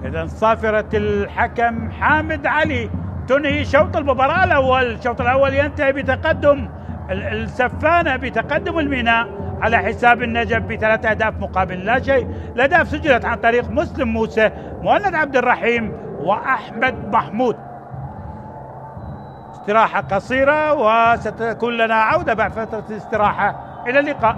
إذا صافرة الحكم حامد علي تنهي شوط المباراة الأول. الشوط الأول ينتهي بتقدم السفانة، بتقدم الميناء على حساب النجف ب3 أهداف مقابل لا شيء. الأهداف سجلت عن طريق مسلم موسى، مهند عبد الرحيم وأحمد محمود. استراحة قصيرة وستكون لنا عودة بعد فترة الاستراحة. إلى اللقاء.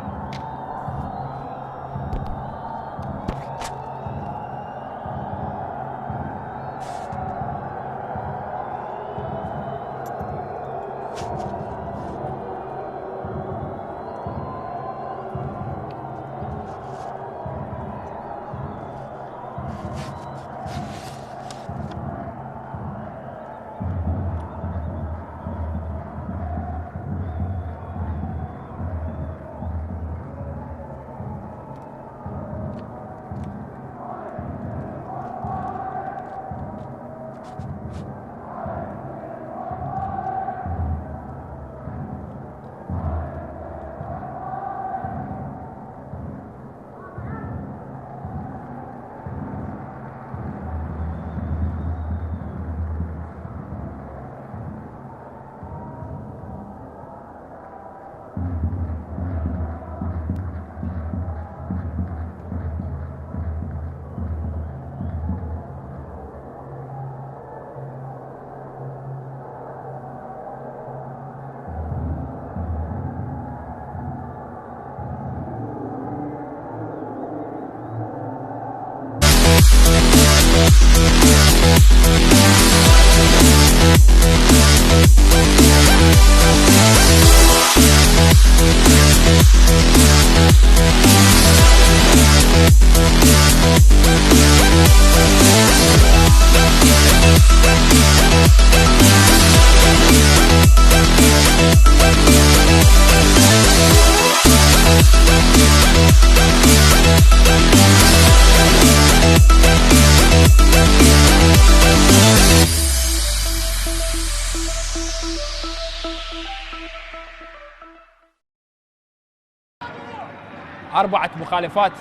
أربعة مخالفات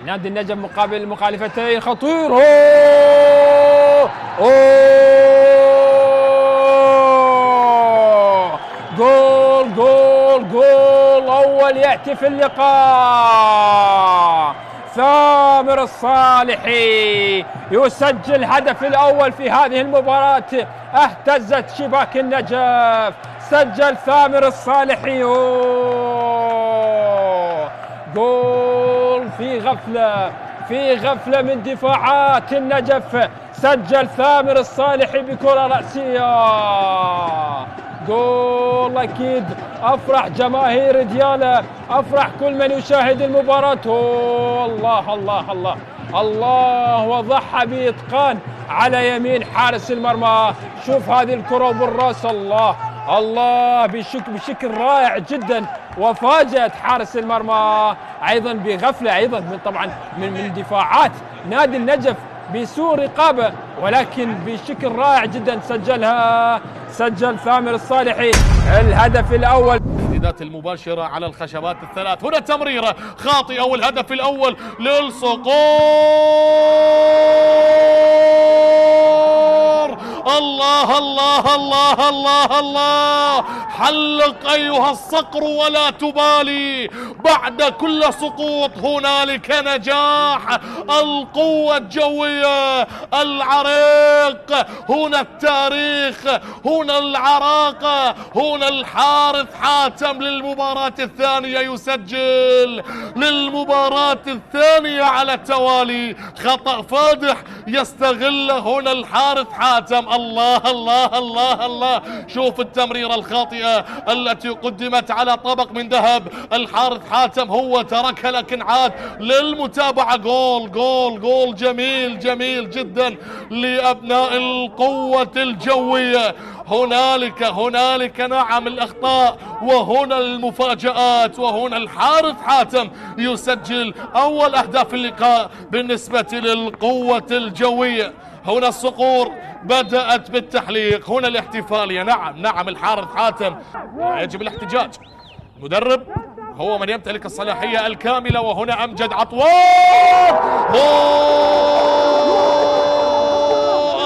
نادي النجم مقابل مخالفتين خطير. جول جول جول أول يأتي في اللقاء. ثامر الصالحي يسجل هدف الأول في هذه المباراة، اهتزت شباك النجف. سجل ثامر الصالحي. جول في غفلة من دفاعات النجف. سجل ثامر الصالحي بكرة رأسية. جول أكيد أفرح جماهير دياله، أفرح كل من يشاهد المباراة. الله الله الله الله، وضحى بإتقان على يمين حارس المرمى. شوف هذه الكرة بالراس، الله الله، بشكل رائع جدا، وفاجأت حارس المرمى أيضا بغفلة أيضا من دفاعات نادي النجف بسوء رقابة، ولكن بشكل رائع جدا سجلها. سجل ثامر الصالحي الهدف الأول. التسديدات المباشرة على الخشبات الثلاث. هنا تمريرة خاطئة والهدف الأول للصقور. الله الله الله الله الله، حلق أيها الصقر ولا تبالي. بعد كل سقوط هنالك نجاح. القوة الجوية، العريق، هنا التاريخ، هنا العراقة، هنا الحارث حاتم للمباراة الثانية يسجل، للمباراة الثانية على التوالي. خطأ فادح يستغله هنا الحارث حاتم. الله الله الله الله، شوف التمريرة الخاطئة التي قدمت على طبق من ذهب. الحارث حاتم هو تركها لكن عاد للمتابعة. جول جول جول جميل جميل جدا لأبناء القوة الجوية. هنالك نعم الأخطاء، وهنا المفاجآت، وهنا الحارث حاتم يسجل أول أهداف اللقاء بالنسبة للقوة الجوية. هنا الصقور بدأت بالتحليق، هنا الاحتفالية. نعم الحارث حاتم يجب الاحتجاج. المدرب هو من يمتلك الصلاحية الكاملة. وهنا أمجد عطوان.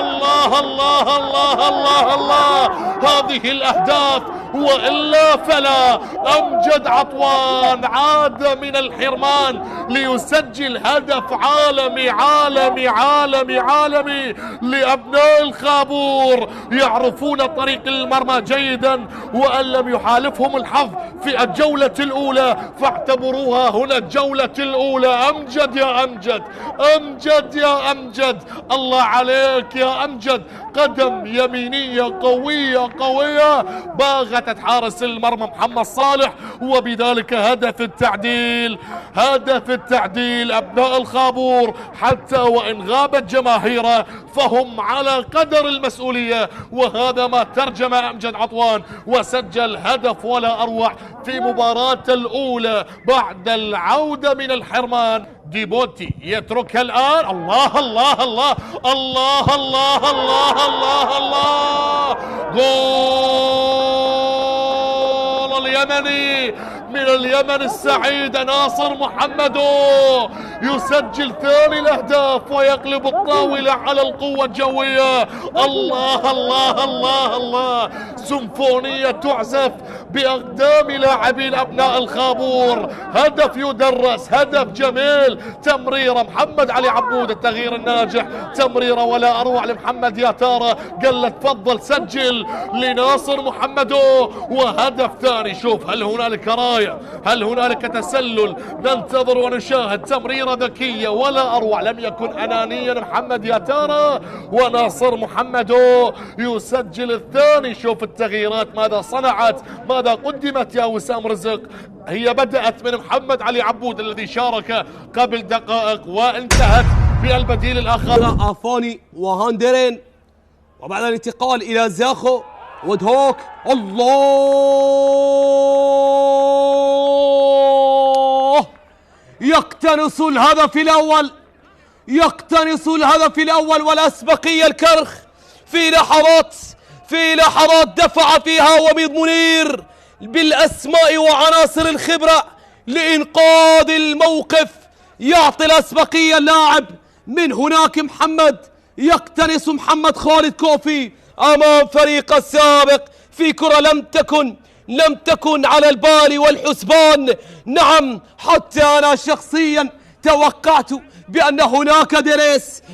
الله الله الله الله الله، هذه الأهداف وإلا فلا. أمجد عطوان عاد من الحرمان ليسجل هدف عالمي عالمي عالمي عالمي لأبناء الخابور. يعرفون طريق المرمى جيدا، وأن لم يحالفهم الحظ في الجولة الأولى فاعتبروها هنا الجولة الأولى. أمجد يا أمجد، أمجد يا أمجد، الله عليك يا أمجد. قدم يمينية قوية قوية باغتت حارس المرمى محمد صالح، وبذلك هدف التعديل. هدف التعديل. أبناء الخابور حتى وإن غابت جماهيره فهم على قدر المسؤولية، وهذا ما ترجم أمجد عطوان وسجل هدف ولا أروع في مباراة الأولى بعد العودة من الحرمان. ديبوتي يتركها الآن. الله الله الله الله الله الله الله الله، جول اليمني من اليمن السعيد ناصر محمدو يسجل ثاني الأهداف ويقلب الطاولة على القوة الجوية. الله الله الله الله، سيمفونية تعزف بأقدام لاعبين أبناء الخابور. هدف يدرس، هدف جميل. تمريرة محمد علي عبود التغيير الناجح، تمريرة ولا أروع لمحمد ياتارا. قال له تفضل سجل لناصر محمدو، وهدف ثاني. شوف هل هنالك راية، هل هنالك تسلل؟ ننتظر ونشاهد. تمريرة ذكية ولا أروع، لم يكن أنانيا محمد ياتارا، وناصر محمدو يسجل الثاني. شوف التغييرات ماذا صنعت، ماذا قدمت يا وسام رزق. هي بدأت من محمد علي عبود الذي شارك قبل دقائق، وانتهت بالبديل الآخر آفاني وهاندرين، وبعد الانتقال إلى زاخو ودهوك. الله، يقتنص الهدف الأول، يقتنص الهدف الأول والأسبقية الكرخ في لحظات دفع فيها وميض منير بالأسماء وعناصر الخبرة لإنقاذ الموقف. يعطي الأسبقية اللاعب من هناك محمد، يقتنص محمد خالد كوفي أمام فريق السابق في كرة لم تكن على البال والحسبان. نعم، حتى أنا شخصيا توقعت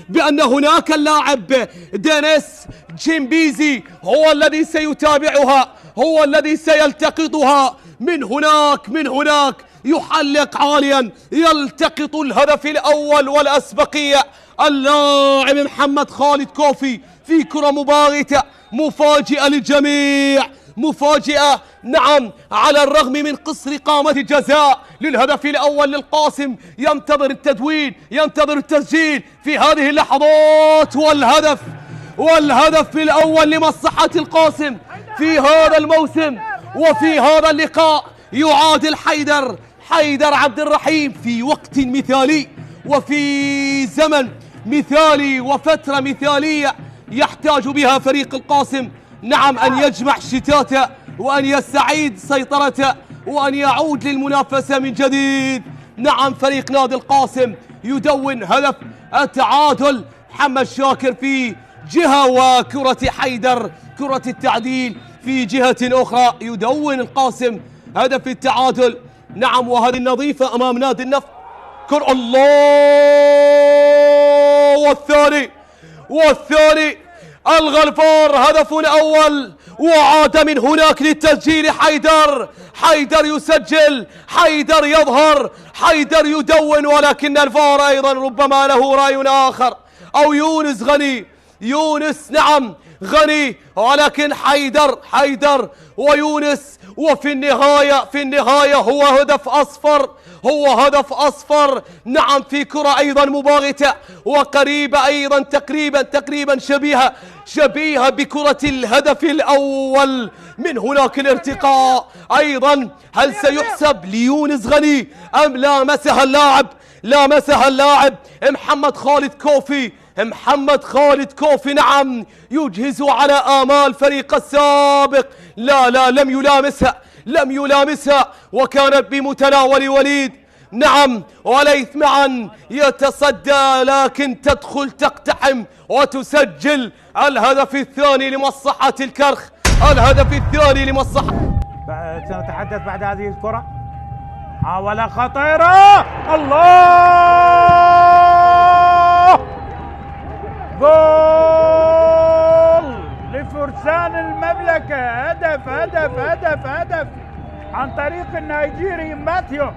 بأن هناك اللاعب دينيس جيمبيزي هو الذي سيتابعها، هو الذي سيلتقطها من هناك يحلق عاليا، يلتقط الهدف الأول والأسبقية. اللاعب محمد خالد كوفي في كرة مباغتة مفاجئة للجميع، مفاجئة نعم، على الرغم من قصر قامة الجزاء للهدف الأول للقاسم. ينتظر التدوين، ينتظر التسجيل في هذه اللحظات، والهدف الأول لمصلحة القاسم في هذا الموسم وفي هذا اللقاء. يعادل حيدر عبد الرحيم في وقت مثالي وفي زمن مثالي وفترة مثالية يحتاج بها فريق القاسم، نعم، أن يجمع شتاته وأن يستعيد سيطرته وأن يعود للمنافسة من جديد. نعم، فريق نادي القاسم يدون هدف التعادل. محمد شاكر في جهة وكرة حيدر كرة التعديل في جهة أخرى. يدون القاسم هدف التعادل. نعم، وهذه النظيفة أمام نادي النفط. الله، والثاني الغلفار هدف أول، وعاد من هناك للتسجيل حيدر يسجل، حيدر يظهر، حيدر يدون، ولكن الفار أيضا ربما له رأي آخر، أو يونس نعم غني، ولكن حيدر ويونس. وفي النهاية هو هدف أصفر، نعم، في كرة أيضا مباغتة وقريبة أيضا تقريبا شبيهة بكرة الهدف الأول. من هناك الارتقاء أيضا، هل سيحسب ليونس غني أم لامسها اللاعب محمد خالد كوفي نعم، يجهز على آمال فريق السابق. لا لم يلامسها وكانت بمتناول وليد نعم وليث معا يتصدى، لكن تدخل تقتحم وتسجل الهدف الثاني لمصلحة الكرخ، سنتحدث بعد هذه الكرة. محاولة خطيرة، الله، جول لفرسان المملكة. هدف عن طريق النيجيري ماثيو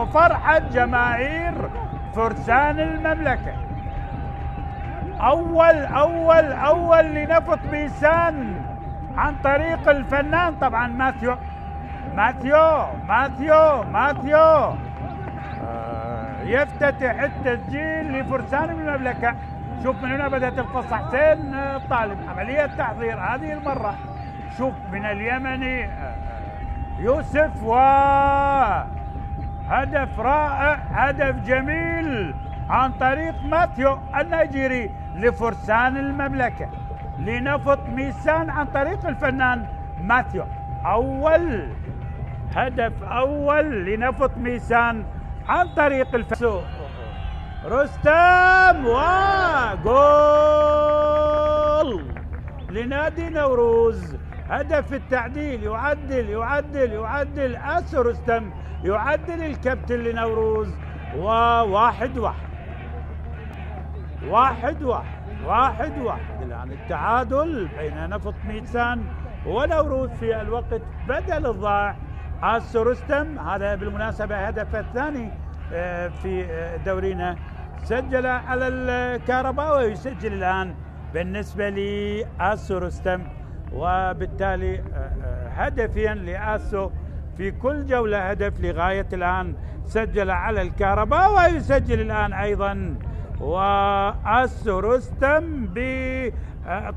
وفرحة جماهير فرسان المملكة. أول لنفط بيسان عن طريق الفنان طبعا ماثيو يفتتح التسجيل لفرسان المملكة. شوف من هنا بدأت القصة. حسين طالب عملية تحضير هذه المرة، شوف من اليمني يوسف، وهدف رائع، هدف جميل عن طريق ماثيو النيجيري لفرسان المملكة. لنفط ميسان عن طريق الفنان ماثيو. هدف أول لنفط ميسان عن طريق الفنان رستم، وجول لنادي نوروز. هدف التعديل، يعدل أسو رستم، يعدل الكابتن لنوروز، وواحد الآن التعادل بين نفط ميسان ونوروز في الوقت بدل الضائع. أسو رستم، هذا بالمناسبة هدف الثاني في دورينا، سجل على الكهرباء ويسجل الآن بالنسبة لآسو رستم، وبالتالي هدفيا لآسو في كل جولة، هدف لغاية الآن. سجل على الكهرباء ويسجل الآن أيضا، وآسو رستم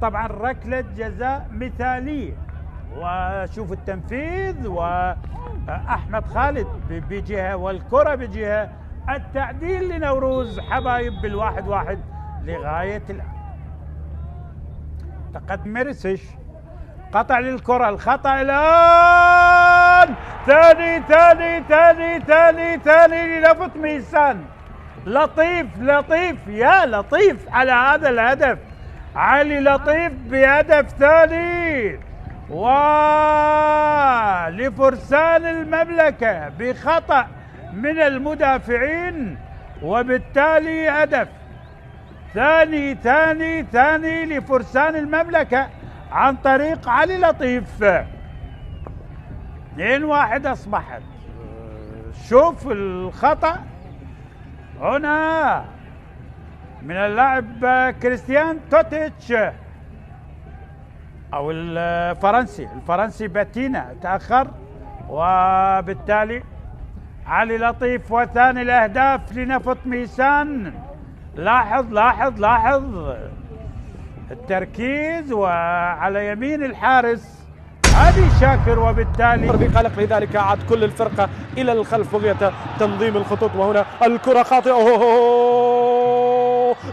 طبعا ركلة جزاء مثالية. وشوف التنفيذ، وأحمد خالد بجهة والكرة بجهة. التعديل لنوروز حبايب بالواحد لغاية الآن. تقدم ميرسيش، قطع للكرة، الخطأ الآن، ثاني لنفط ميسان. لطيف يا لطيف على هذا الهدف، علي لطيف بهدف ثاني، ولفرسان المملكة بخطأ من المدافعين، وبالتالي هدف ثاني لفرسان المملكة عن طريق علي لطيف. 2-1 أصبحت. شوف الخطأ هنا من اللاعب كريستيان توتيتش أو الفرنسي باتينا تأخر، وبالتالي علي لطيف وثاني الأهداف لنفط ميسان. لاحظ التركيز وعلى يمين الحارس هذه شاكر، وبالتالي بقلق. لذلك عاد كل الفرقة إلى الخلف بغية تنظيم الخطوط. وهنا الكرة خاطئة.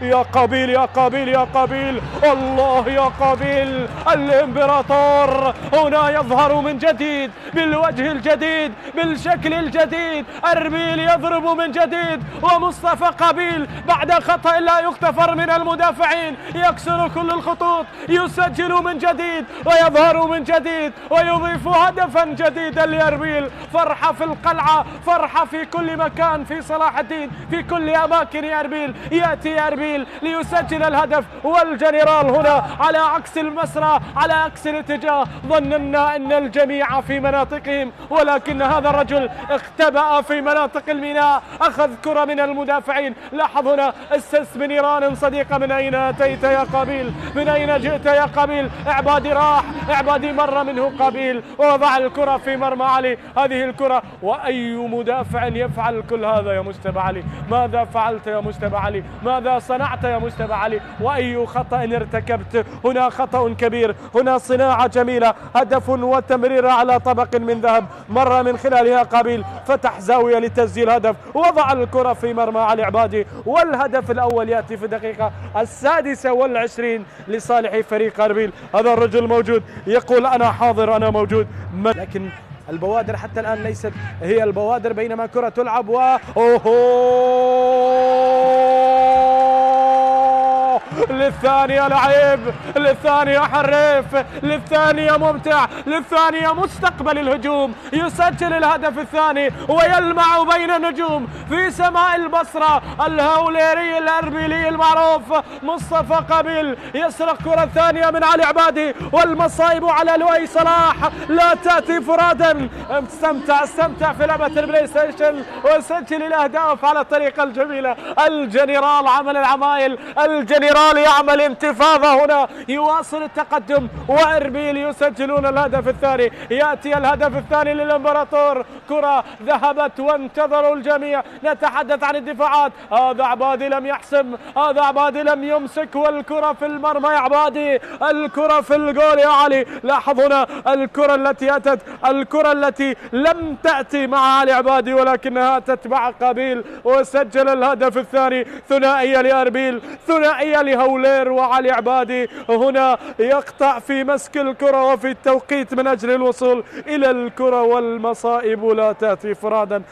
يا قابيل يا قابيل يا قابيل، الله يا قابيل. الإمبراطور هنا يظهر من جديد بالوجه الجديد بالشكل الجديد. أربيل يضرب من جديد، ومصطفى قابيل بعد خطأ لا يغتفر من المدافعين يكسر كل الخطوط، يسجل من جديد ويظهر من جديد ويضيف هدفا جديدا لأربيل. فرحة في القلعة، فرحة في كل مكان في صلاح الدين، في كل أماكن أربيل. يأتي أربيل ليسجل الهدف، والجنرال هنا على عكس المسرى، على عكس الاتجاه. ظننا أن الجميع في مناطقهم، ولكن هذا الرجل اختبأ في مناطق الميناء، أخذ كرة من المدافعين. لاحظ هنا السس بنيران صديقة. من أين أتيت يا قابيل؟ من أين جئت يا قابيل؟ عبادي راح، عبادي مر منه قابيل ووضع الكرة في مرمى علي. هذه الكرة، وأي مدافع يفعل كل هذا يا مجتبى علي؟ ماذا فعلت يا مجتبى علي؟ ماذا صنعت يا مجتبى علي؟ وأي خطأ ارتكبت؟ هنا خطأ كبير، هنا صناعة جميلة، هدف وتمرير على طبق من ذهب مر من خلالها قابيل، فتح زاوية لتسجيل هدف، وضع الكرة في مرمى علي عبادي. والهدف الأول يأتي في الدقيقة 26 لصالح فريق أربيل. هذا الرجل موجود يقول أنا حاضر أنا موجود، لكن البوادر حتى الآن ليست هي البوادر، بينما كرة تلعب للثانية لعيب، للثانية حريف، للثانية ممتع، للثانية مستقبل الهجوم. يسجل الهدف الثاني ويلمع بين النجوم في سماء البصرة. الهوليري الأربيلي المعروف مصطفى قابيل يسرق كرة ثانية من علي عبادي، والمصايب على لؤي صلاح لا تأتي فرادا. استمتع في لعبة البلاي ستيشن وسجل الأهداف على الطريقة الجميلة. الجنرال عمل العمايل، الجنرال يعمل انتفاضة هنا، يواصل التقدم، وأربيل يسجلون الهدف الثاني. يأتي الهدف الثاني للإمبراطور. كرة ذهبت وانتظروا الجميع. نتحدث عن الدفاعات. هذا عبادي لم يحسم، هذا عبادي لم يمسك، والكرة في المرمى يا عبادي، الكرة في الجول يا علي. لاحظ هنا الكرة التي أتت، الكرة التي لم تأتي مع علي عبادي ولكنها تتبع قابيل، وسجل الهدف الثاني. ثنائية لأربيل، ثنائية لهولير وعلي عبادي. هنا يقطع في مسك الكرة وفي التوقيت من أجل الوصول إلى الكرة، والمصائب لا تأتي فرادا.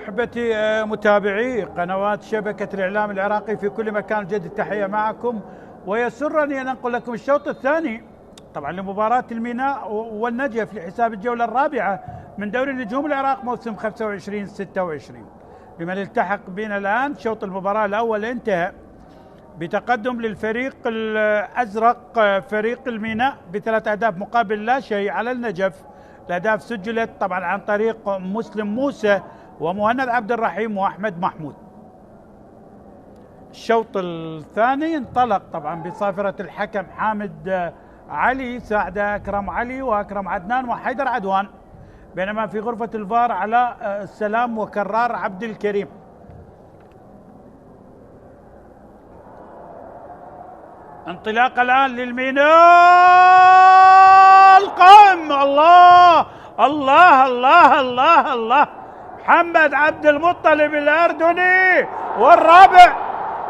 أحبتي متابعي قنوات شبكة الإعلام العراقي في كل مكان، جد التحية معكم، ويسرني أن أنقل لكم الشوط الثاني طبعا لمباراة الميناء والنجف لحساب الجولة الرابعة من دوري نجوم العراق موسم 25-26. بمن التحق بنا الآن شوط المباراة الأول انتهى بتقدم للفريق الأزرق فريق الميناء ب3 أهداف مقابل لا شيء على النجف. الأهداف سجلت طبعا عن طريق مسلم موسى ومهند عبد الرحيم وأحمد محمود. الشوط الثاني انطلق طبعا بصافرة الحكم حامد علي، ساعد أكرم علي وأكرم عدنان وحيدر عدوان، بينما في غرفة الفار على السلام وكرار عبد الكريم. انطلاق الآن للميناء القائم. الله الله الله الله الله، محمد عبد المطلب الأردني، والرابع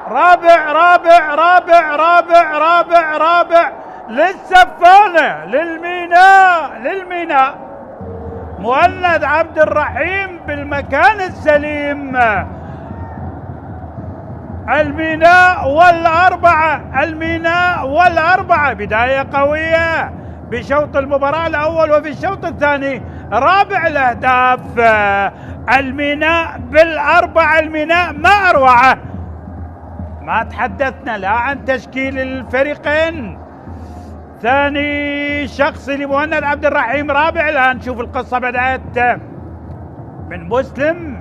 رابع رابع رابع رابع رابع رابع للسفانة للميناء مهند عبد الرحيم بالمكان السليم. الميناء والأربعة بداية قوية بشوط المباراة الأول، وفي الشوط الثاني رابع الأهداف. الميناء بالأربعة، الميناء ما أروعه. ما تحدثنا لا عن تشكيل الفريقين، ثاني شخص لمهند عبد الرحيم، رابع الآن. شوف القصة بدأت من مسلم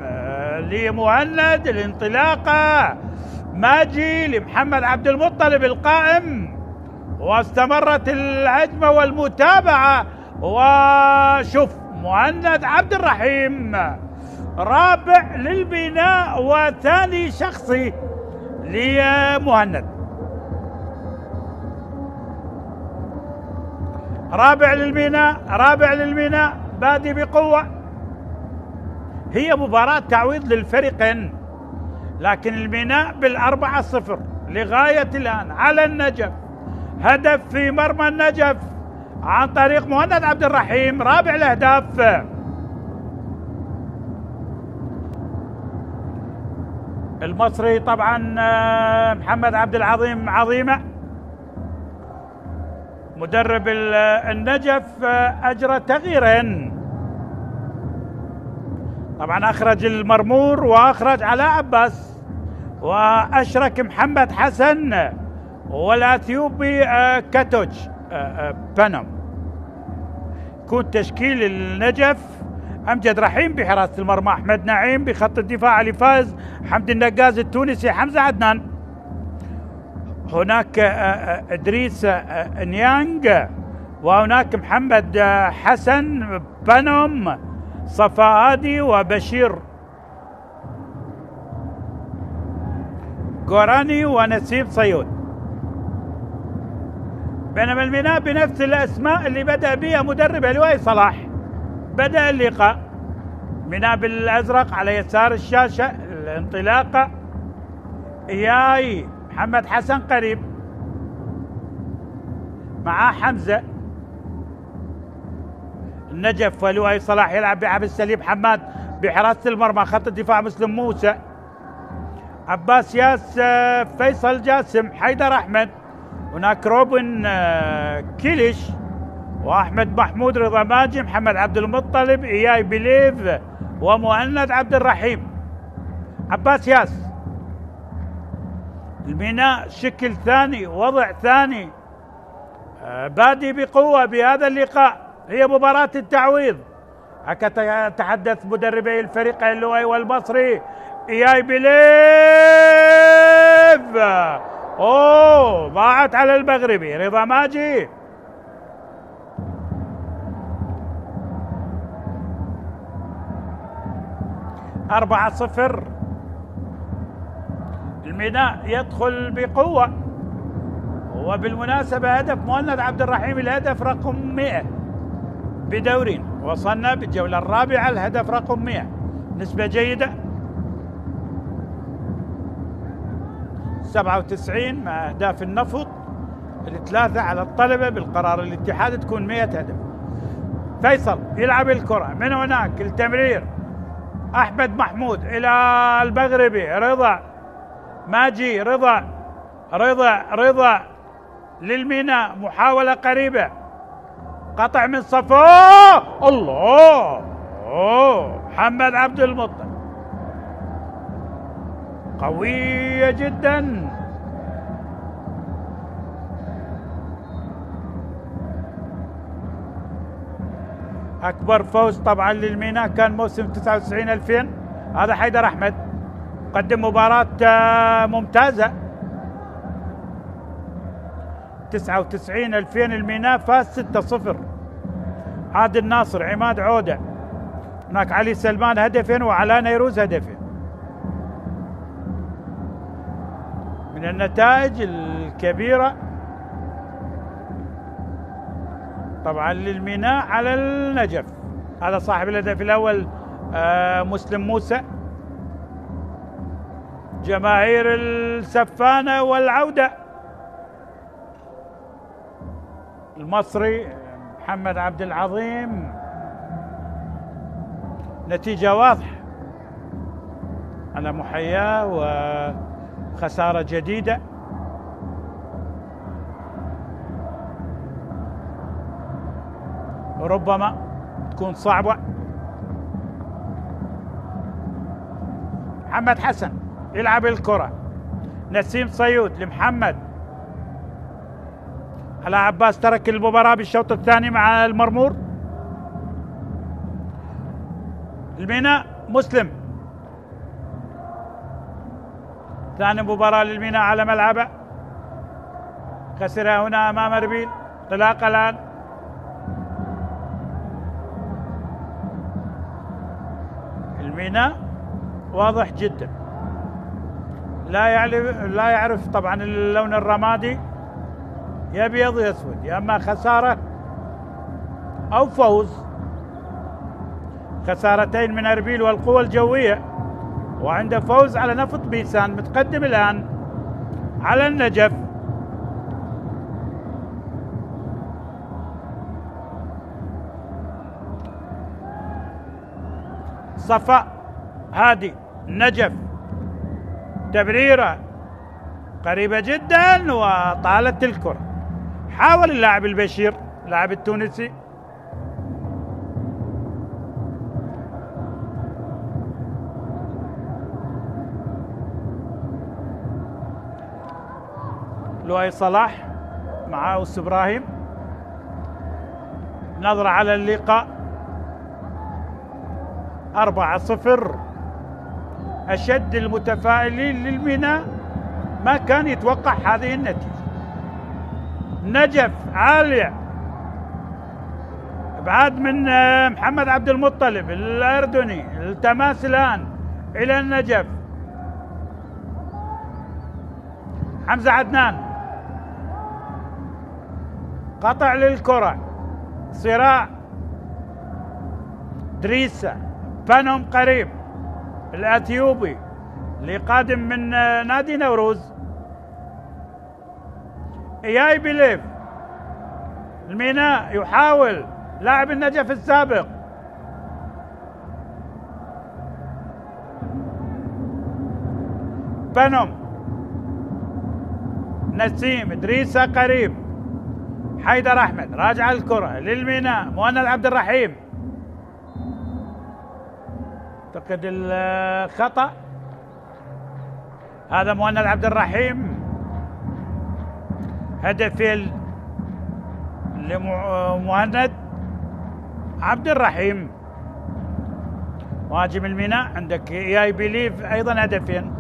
لمهند، الانطلاقة ماجي لمحمد عبد المطلب القائم، واستمرت الهجمة والمتابعة. وشوف مهند عبد الرحيم رابع للبناء وثاني شخصي لمهند. رابع للبناء بادي بقوة. هي مباراة تعويض للفريقين، لكن الميناء بال4-0 لغاية الآن على النجف. هدف في مرمى النجف عن طريق مهند عبد الرحيم، رابع الأهداف. المصري طبعا محمد عبد العظيم عظيمة مدرب النجف أجرى تغييرين، طبعا أخرج المرمور وأخرج علاء عباس وأشرك محمد حسن والأثيوبي كاتوج بانوم. يكون تشكيل النجف أمجد رحيم بحراسة المرمى، أحمد نعيم بخط الدفاع، علي فايز، حمد النقاز التونسي، حمزة عدنان. هناك إدريس نيانج، وهناك محمد حسن بانوم، صفا هادي وبشير قوراني ونسيب صيود. بينما الميناء بنفس الأسماء اللي بدأ بها مدرب لؤي صلاح. بدأ اللقاء ميناء بالأزرق على يسار الشاشة، الانطلاقة إياي محمد حسن قريب مع حمزة. النجف ولؤي صلاح يلعب بعبد السليم حماد بحراسة المرمى، خط الدفاع مسلم موسى، عباس ياس، فيصل جاسم، حيدر أحمد، هناك روبن كيليش وأحمد محمود، رضا ماجي، محمد عبد المطلب، إياي بليف ومهند عبد الرحيم، عباس ياس. الميناء شكل ثاني، وضع ثاني، بادي بقوة بهذا اللقاء. هي مباراة التعويض، هكذا تحدث مدربي الفريقين اللؤي والمصري. إياي بليف، ضاعت على المغربي رضا ماجي. أربعة 0. الميناء يدخل بقوة، وبالمناسبة هدف مهند عبد الرحيم الهدف رقم 100 بدورين، وصلنا بالجولة الرابعة الهدف رقم 100، نسبة جيدة. 97 مع أهداف النفط الثلاثة على الطلبة بالقرار الاتحاد تكون 100 هدف. فيصل يلعب الكرة من هناك التمرير، أحمد محمود إلى المغربي رضا، ماجي رضا للميناء، محاولة قريبة، قطع من صفوه، الله، محمد عبد المطلب قوية جدا. أكبر فوز طبعا للميناء كان موسم 99-2000. هذا حيدر أحمد قدم مباراة ممتازة. 99-2000 الميناء فاز 6-0. عادل ناصر، عماد عودة، هناك علي سلمان هدفين وعلاء نيروز هدفين. من النتائج الكبيرة طبعا للميناء على النجف. هذا صاحب الهدف الأول مسلم موسى. جماهير السفانة والعودة، المصري محمد عبد العظيم. نتيجة واضحة على محياه وخسارة جديدة. ربما تكون صعبة. محمد حسن يلعب الكرة، نسيم صيود لمحمد، على عباس ترك المباراة بالشوط الثاني مع المرمور. الميناء مسلم، ثاني مباراة للميناء على ملعبه، خسرها هنا أمام أربيل. انطلاق الآن، الميناء واضح جدا، لا يعرف طبعا اللون الرمادي، يا ابيض يا اسود، يا اما خساره او فوز. خسارتين من اربيل والقوى الجويه، وعنده فوز على نفط بيسان، متقدم الان على النجف. صفاء هادي نجف، تمريره قريبه جدا وطالت الكره. حاول اللاعب البشير اللاعب التونسي، لؤي صلاح مع أوس إبراهيم. نظرة على اللقاء 4-0. أشد المتفائلين للميناء ما كان يتوقع هذه النتيجة. نجف عالية، ابعاد من محمد عبد المطلب الأردني، التماس الآن إلى النجف. حمزة عدنان قطع للكرة، صراع دريسة، بنهم قريب، الأثيوبي اللي قادم من نادي نوروز. إياي بليف، الميناء يحاول، لاعب النجف السابق. بنهم، نسيم، دريسة قريب، حيدر أحمد راجع الكرة للميناء، مهند عبد الرحيم. اعتقد الخطأ، هذا مهند عبد الرحيم. هدفين لمهند عبد الرحيم مهاجم الميناء. عندك ياي بيليف ايضا هدفين،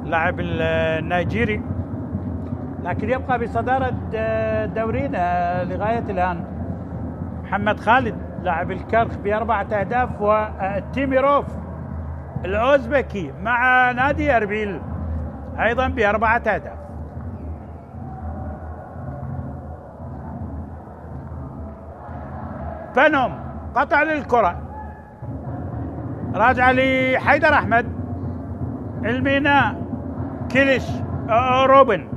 لاعب النيجيري، لكن يبقى بصدارة دورينا لغاية الآن محمد خالد لاعب الكرخ ب4 أهداف، وتيميروف الأوزبكي مع نادي أربيل أيضا ب4 أهداف. بنهم قطع للكرة، راجع لحيدر أحمد. الميناء كلش، روبن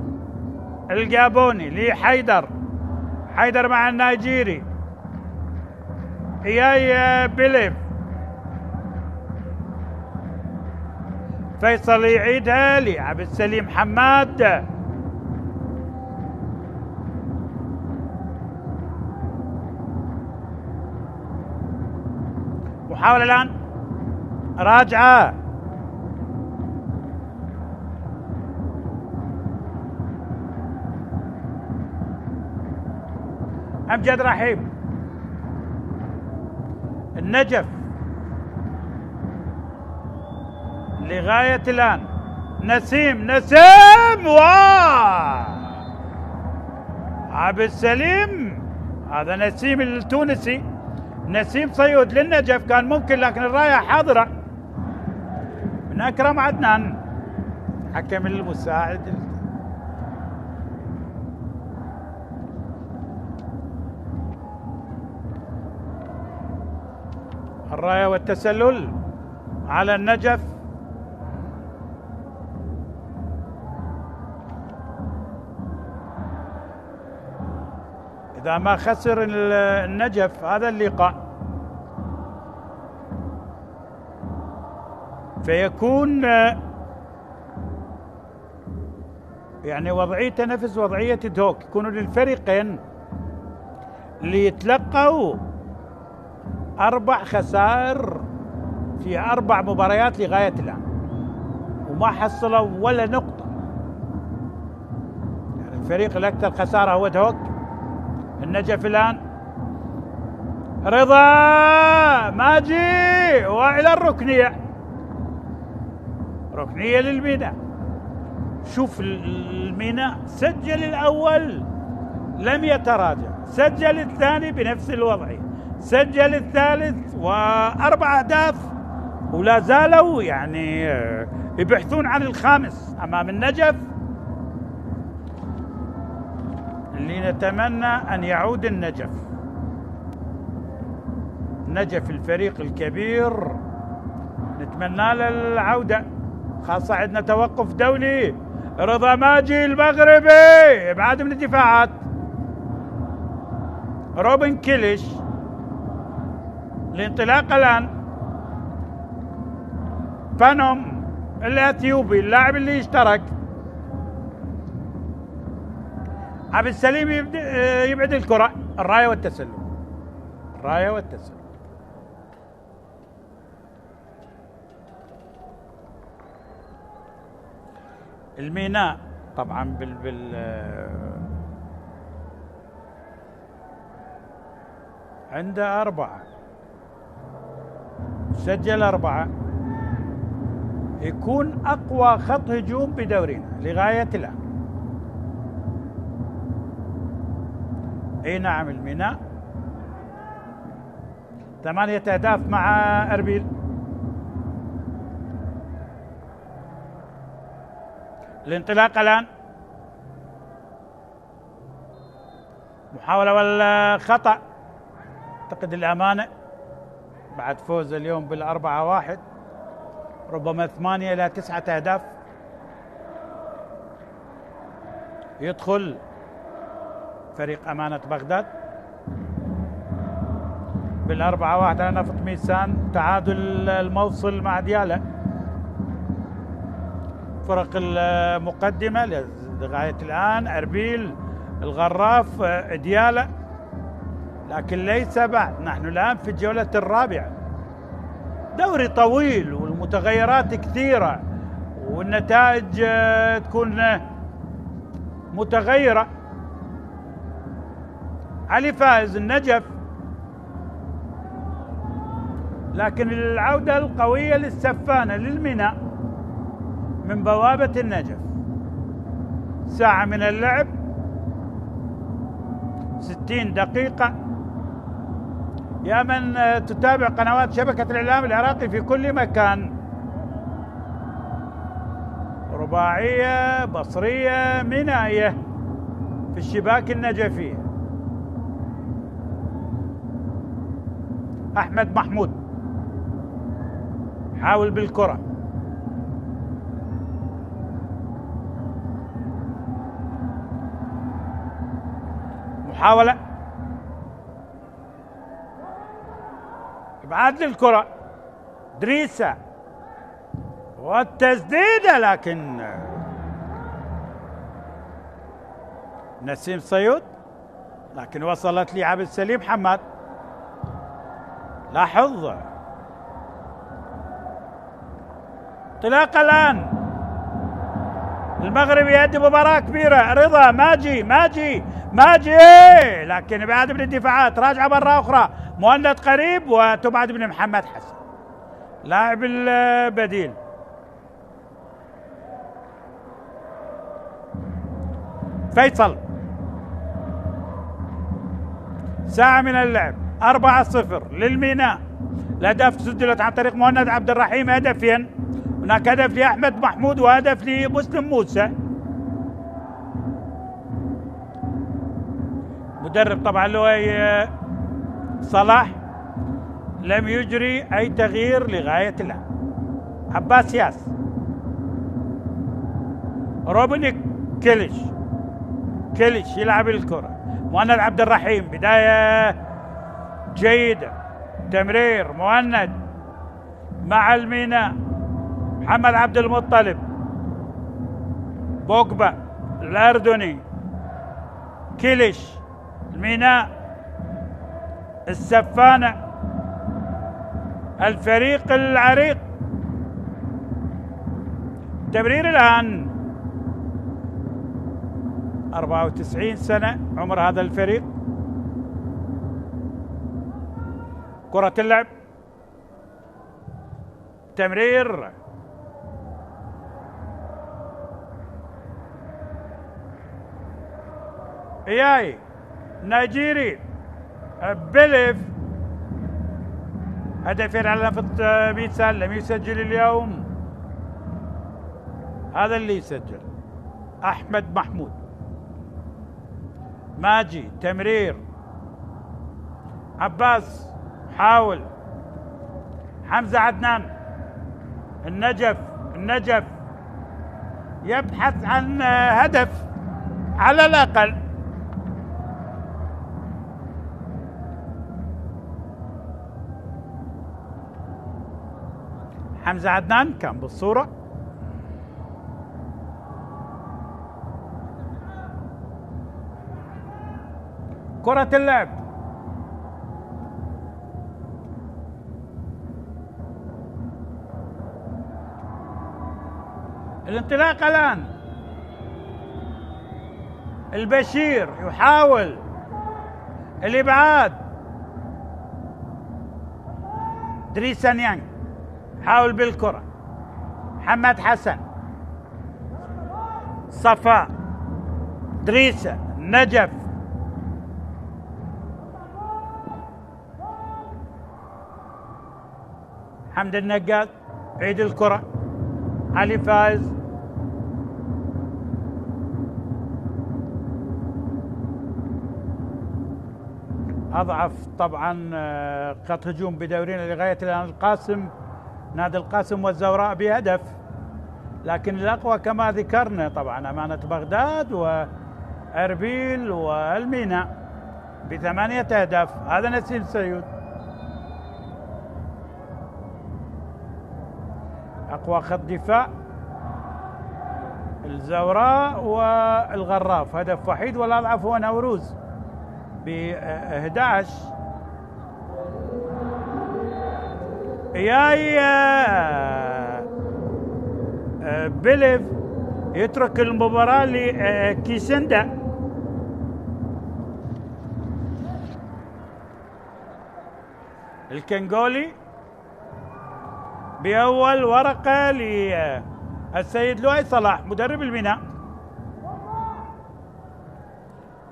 الجابوني لحيدر، حيدر مع النيجيري، إياي بيليف، فيصل يعيدها لعبد السليم حماد، محاولة الآن راجعة، أمجد رحيم، النجف لغاية الآن، نسيم واه عبد السليم، هذا نسيم التونسي، نسيم صيود للنجف كان ممكن، لكن الراية حاضرة من أكرم عدنان حكم المساعد. الراية والتسلل على النجف، إذا ما خسر النجف هذا اللقاء فيكون يعني وضعيته نفس وضعية دوك، يكونوا للفريقين اللي يتلقوا 4 خسائر في 4 مباريات لغاية الآن وما حصلوا ولا نقطة. يعني الفريق الأكثر خسارة هو دوك. النجف الآن رضا ماجي وإلى الركنية، ركنية للميناء. شوف الميناء سجل الأول لم يتراجع، سجل الثاني بنفس الوضعية، سجل الثالث و4 أهداف ولا زالوا يعني يبحثون عن الخامس أمام النجف، اللي نتمنى أن يعود النجف. النجف الفريق الكبير نتمنى له العودة، خاصة عندنا توقف دولي. رضا ماجي المغربي بعد من الدفاعات، روبن كيلش الانطلاق الآن، بانوم الأثيوبي اللاعب اللي اشترك، عبد السليم يبعد الكرة، الراية والتسلل، الراية والتسلل. الميناء طبعا عنده 4، سجل 4، يكون أقوى خط هجوم بدورينا لغاية الآن. اي نعم الميناء 8 أهداف مع أربيل. الانطلاق الآن، محاولة والخطأ، أعتقد الأمانة بعد فوز اليوم بال4-1 ربما 8 إلى 9 أهداف. يدخل فريق أمانة بغداد بال4-1 على نفط ميسان، تعادل الموصل مع ديالى. فرق المقدمة لغاية الآن أربيل، الغراف، ديالى، لكن ليس بعد. نحن الآن في الجولة الرابعة، دوري طويل والمتغيرات كثيرة والنتائج تكون متغيرة. علي فائز النجف، لكن العودة القوية للسفانة للميناء من بوابة النجف. ساعة من اللعب، 60 دقيقة. يا من تتابع قنوات شبكة الإعلام العراقي في كل مكان، رباعية بصرية مينائية في الشباك النجفية. أحمد محمود حاول بالكرة، محاولة ابعاد للكرة، دريسة والتسديدة، لكن نسيم صيود، لكن وصلت لي عبد السليم حماد. لاحظ انطلاق الآن، المغرب يؤدي مباراة كبيرة. رضا ماجي لكن ابعاد من الدفاعات، راجعة مرة أخرى، مهند قريب وتبعد من محمد حسن لاعب البديل. فيصل ساعة من اللعب، 4-0 للميناء. الأهداف سجلت عن طريق مهند عبد الرحيم، هدفين، هناك هدف لأحمد محمود وهدف لمسلم موسى. مدرب طبعا لؤي صلاح لم يجري أي تغيير لغاية الآن. عباس ياس، روبن كيليش يلعب الكرة، مهند عبد الرحيم، بداية جيدة، تمرير مهند مع الميناء، محمد عبد المطلب، بوجبا الأردني، كيليش، الميناء، السفانة، الفريق العريق. تمرير الآن 94 سنة عمر هذا الفريق. كرة اللعب، تمرير، إياي نيجيري بليف، هدفين على نفط ميسان، لم يسجل اليوم، هذا اللي يسجل أحمد محمود. ماجي، تمرير، عباس حاول، حمزة عدنان، النجف يبحث عن هدف على الأقل. حمزة عدنان كان بالصورة. كرة اللعب، الانطلاق الآن، البشير يحاول الإبعاد، دريسا نيانج حاول بالكرة، محمد حسن، صفاء، دريسا، نجف، حمد النقاد، عيد الكرة، علي فايز، أضعف طبعا خط هجوم بدورينا لغاية الآن القاسم، نادي القاسم والزوراء بهدف، لكن الأقوى كما ذكرنا طبعا أمانة بغداد وأربيل والميناء ب8 أهداف. هذا نسيم سيود. أقوى خط دفاع الزوراء والغراف، هدف وحيد، والأضعف هو نوروز ب11. ياي بليف يترك المباراة لكيسندا. الكنغولي بأول ورقة للسيد لؤي صلاح مدرب الميناء.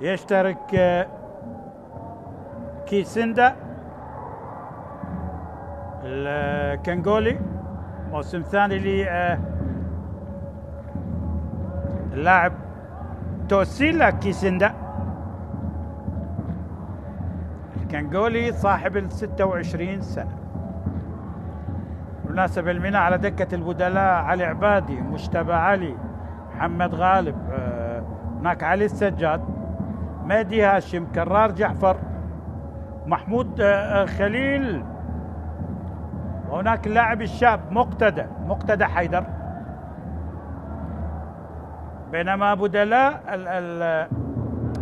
يشترك كيسندا الكنغولي، موسم ثاني للاعب توسيلا كيسندا الكنغولي صاحب 26 سنة. بالمناسبة الميناء على دكة البدلاء علي عبادي، مجتبى علي، محمد غالب، هناك علي السجاد، مهدي هاشم، كرار جعفر، محمود خليل، وهناك اللاعب الشاب مقتدى حيدر. بينما بدلاء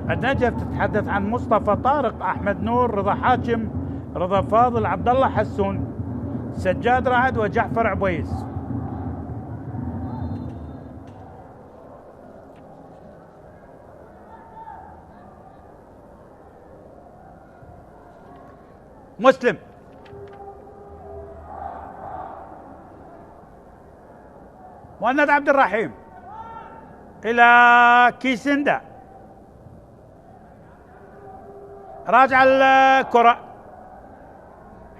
النجف تتحدث عن مصطفى طارق، احمد نور، رضا حاكم، رضا فاضل، عبد الله حسون، سجاد رعد، وجعفر عبيس. مسلم، مهند عبد الرحيم إلى كيسندا، راجع الكرة.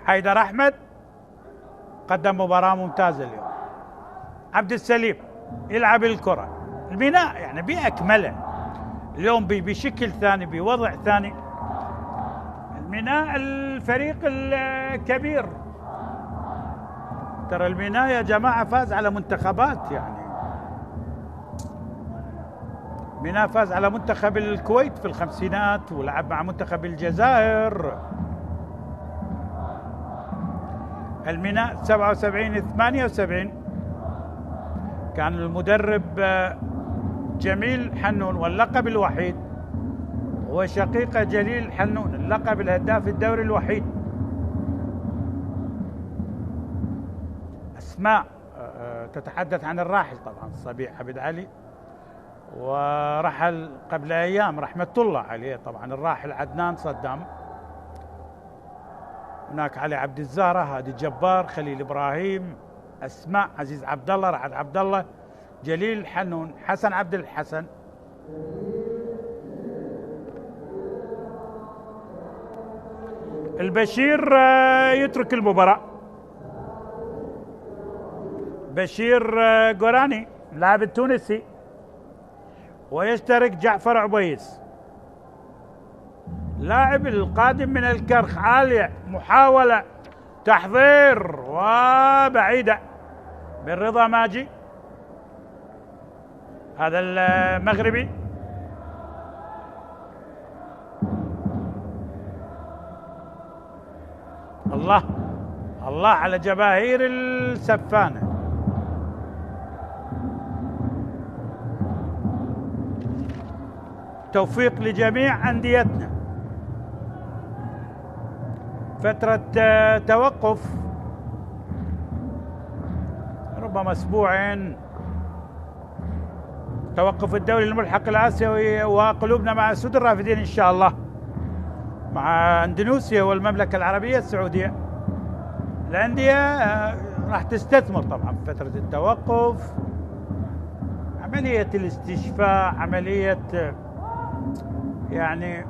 حيدر أحمد قدم مباراة ممتازة اليوم. عبد السليم يلعب الكرة. البناء يعني بأكمله اليوم بشكل ثاني، بوضع ثاني. الميناء الفريق الكبير، ترى الميناء يا جماعة فاز على منتخبات، يعني ميناء فاز على منتخب الكويت في الخمسينات، ولعب مع منتخب الجزائر. الميناء 77-78 كان المدرب جميل حنون، واللقب الوحيد هو شقيقه جليل حنون، اللقب الهداف الدوري الوحيد. اسماء تتحدث عن الراحل طبعا صبيح عبد علي، ورحل قبل ايام رحمه الله عليه طبعا الراحل عدنان صدام. هناك علي عبد الزهره، هادي جبار، خليل ابراهيم، اسماء، عزيز عبد الله، رعد عبد الله، جليل حنون، حسن عبد الحسن. البشير يترك المباراة. بشير قراني اللاعب التونسي، ويشترك جعفر عبيس لاعب القادم من الكرخ. عالية، محاولة، تحضير، وبعيدة من رضا ماجي، هذا المغربي. الله الله على جماهير السفانة. توفيق لجميع أنديتنا. فترة توقف ربما أسبوعين، توقف الدوري الملحق الآسيوي، وقلوبنا مع أسود الرافدين إن شاء الله، مع اندونيسيا والمملكة العربية السعودية. الأندية راح تستثمر طبعا في فترة التوقف، عملية الاستشفاء، عملية يعني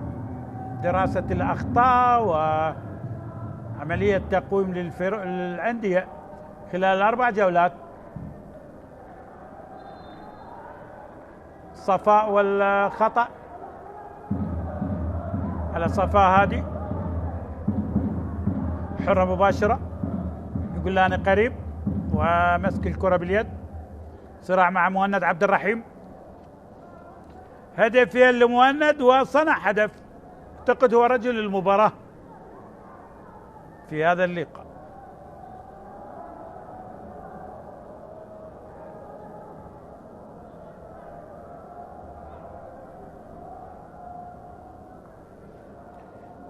دراسة الأخطاء، وعملية تقويم للأندية خلال 4 جولات. صفاء والخطأ على صفاء، هادي حرة مباشرة، يقول لها أنا قريب، ومسك الكرة باليد. صراع مع مهند عبد الرحيم، هدفين لمهند وصنع هدف، اعتقد هو رجل المباراة في هذا اللقاء.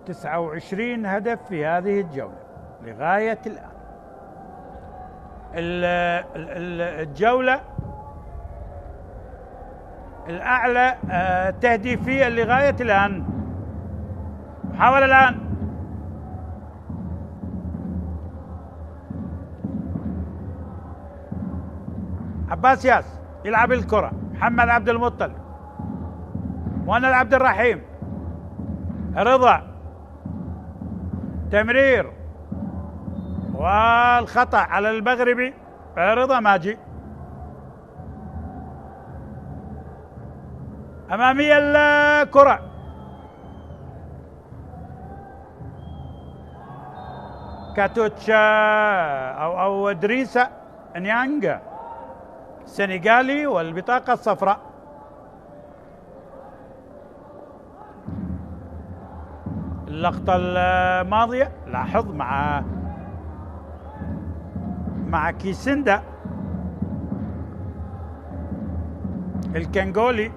تسعة 29 هدف في هذه الجولة لغاية الآن. الجولة الأعلى تهديفيا لغاية الآن. محاولة الآن، عباس ياس يلعب الكرة، محمد عبد المطلب، مهند عبد الرحيم، رضا، تمرير، والخطأ على المغربي رضا ماجي. أمامية الكرة، كاتوتشا أو دريسا نيانجا السنغالي والبطاقة الصفراء. اللقطة الماضية لاحظ مع كيسندا الكنغولي،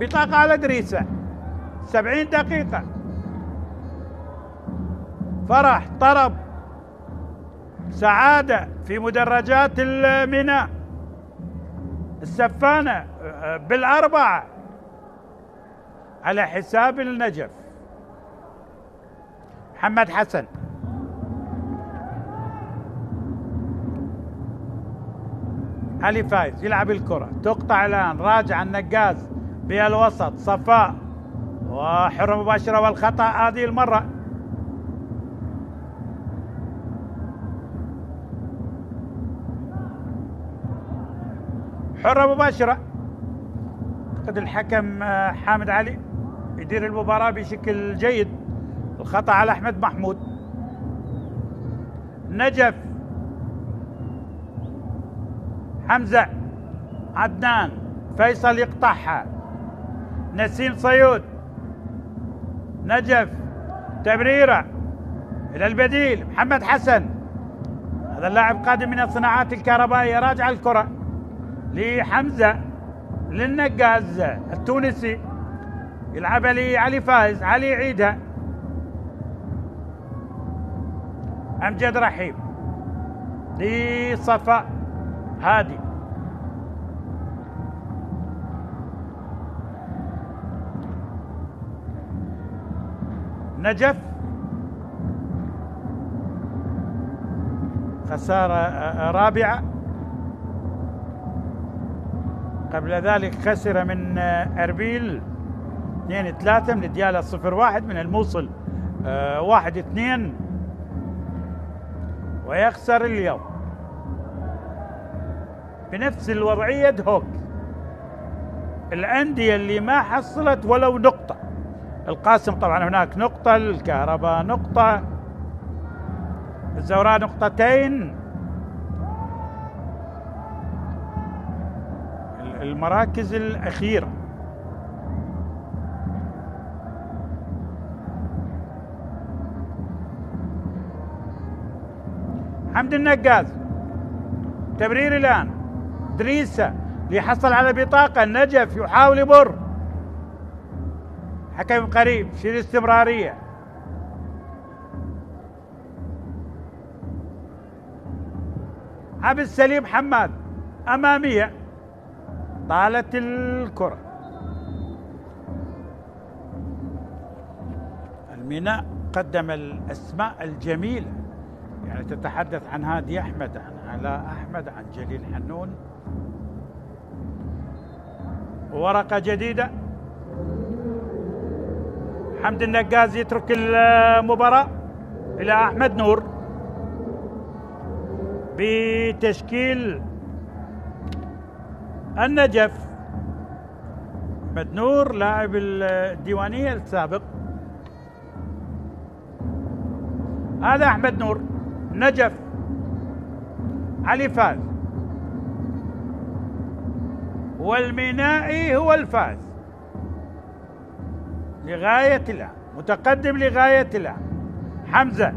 بطاقة على دريسة 70 دقيقة، فرح، طرب، سعادة في مدرجات الميناء، السفانة بالأربعة على حساب النجف. محمد حسن علي فايز يلعب الكرة، تقطع الآن، راجع النقاز بالوسط، صفاء وحرة مباشرة والخطأ هذه المرة. حرة مباشرة، قد الحكم حامد علي يدير المباراة بشكل جيد. الخطأ على أحمد محمود. نجف، حمزة، عدنان، فيصل يقطعها، نسيم صيود، نجف، تمريرة إلى البديل، محمد حسن، هذا اللاعب قادم من الصناعات الكهربائية، راجع الكرة لحمزة، للنقاز التونسي، يلعبها لعلي فايز، علي يعيدها، أمجد رحيم لصفاء هادي، نجف، خسارة رابعة. قبل ذلك خسر من أربيل 2-3، من ديالى 0-1، من الموصل 1-2، ويخسر اليوم بنفس الوضعية هوك. الأندية اللي ما حصلت ولو نقطة، القاسم طبعا هناك نقطة، الكهرباء نقطة، الزوراء نقطتين، المراكز الأخيرة. حمد النقاز، تمرير الآن، دريسة ليحصل على بطاقة، النجف يحاول يمر، حكم قريب، شيل استمرارية. عبد السليم حماد أمامية، طالت الكرة. الميناء قدم الأسماء الجميلة، يعني تتحدث عن هادي أحمد، عن علاء أحمد، عن جليل حنون. ورقة جديدة، حمد النقاز يترك المباراة إلى أحمد نور بتشكيل النجف. أحمد نور لاعب الديوانية السابق، هذا أحمد نور. نجف، علي فاز، والمينائي هو الفاز لغاية الآن، متقدم لغاية الآن. حمزة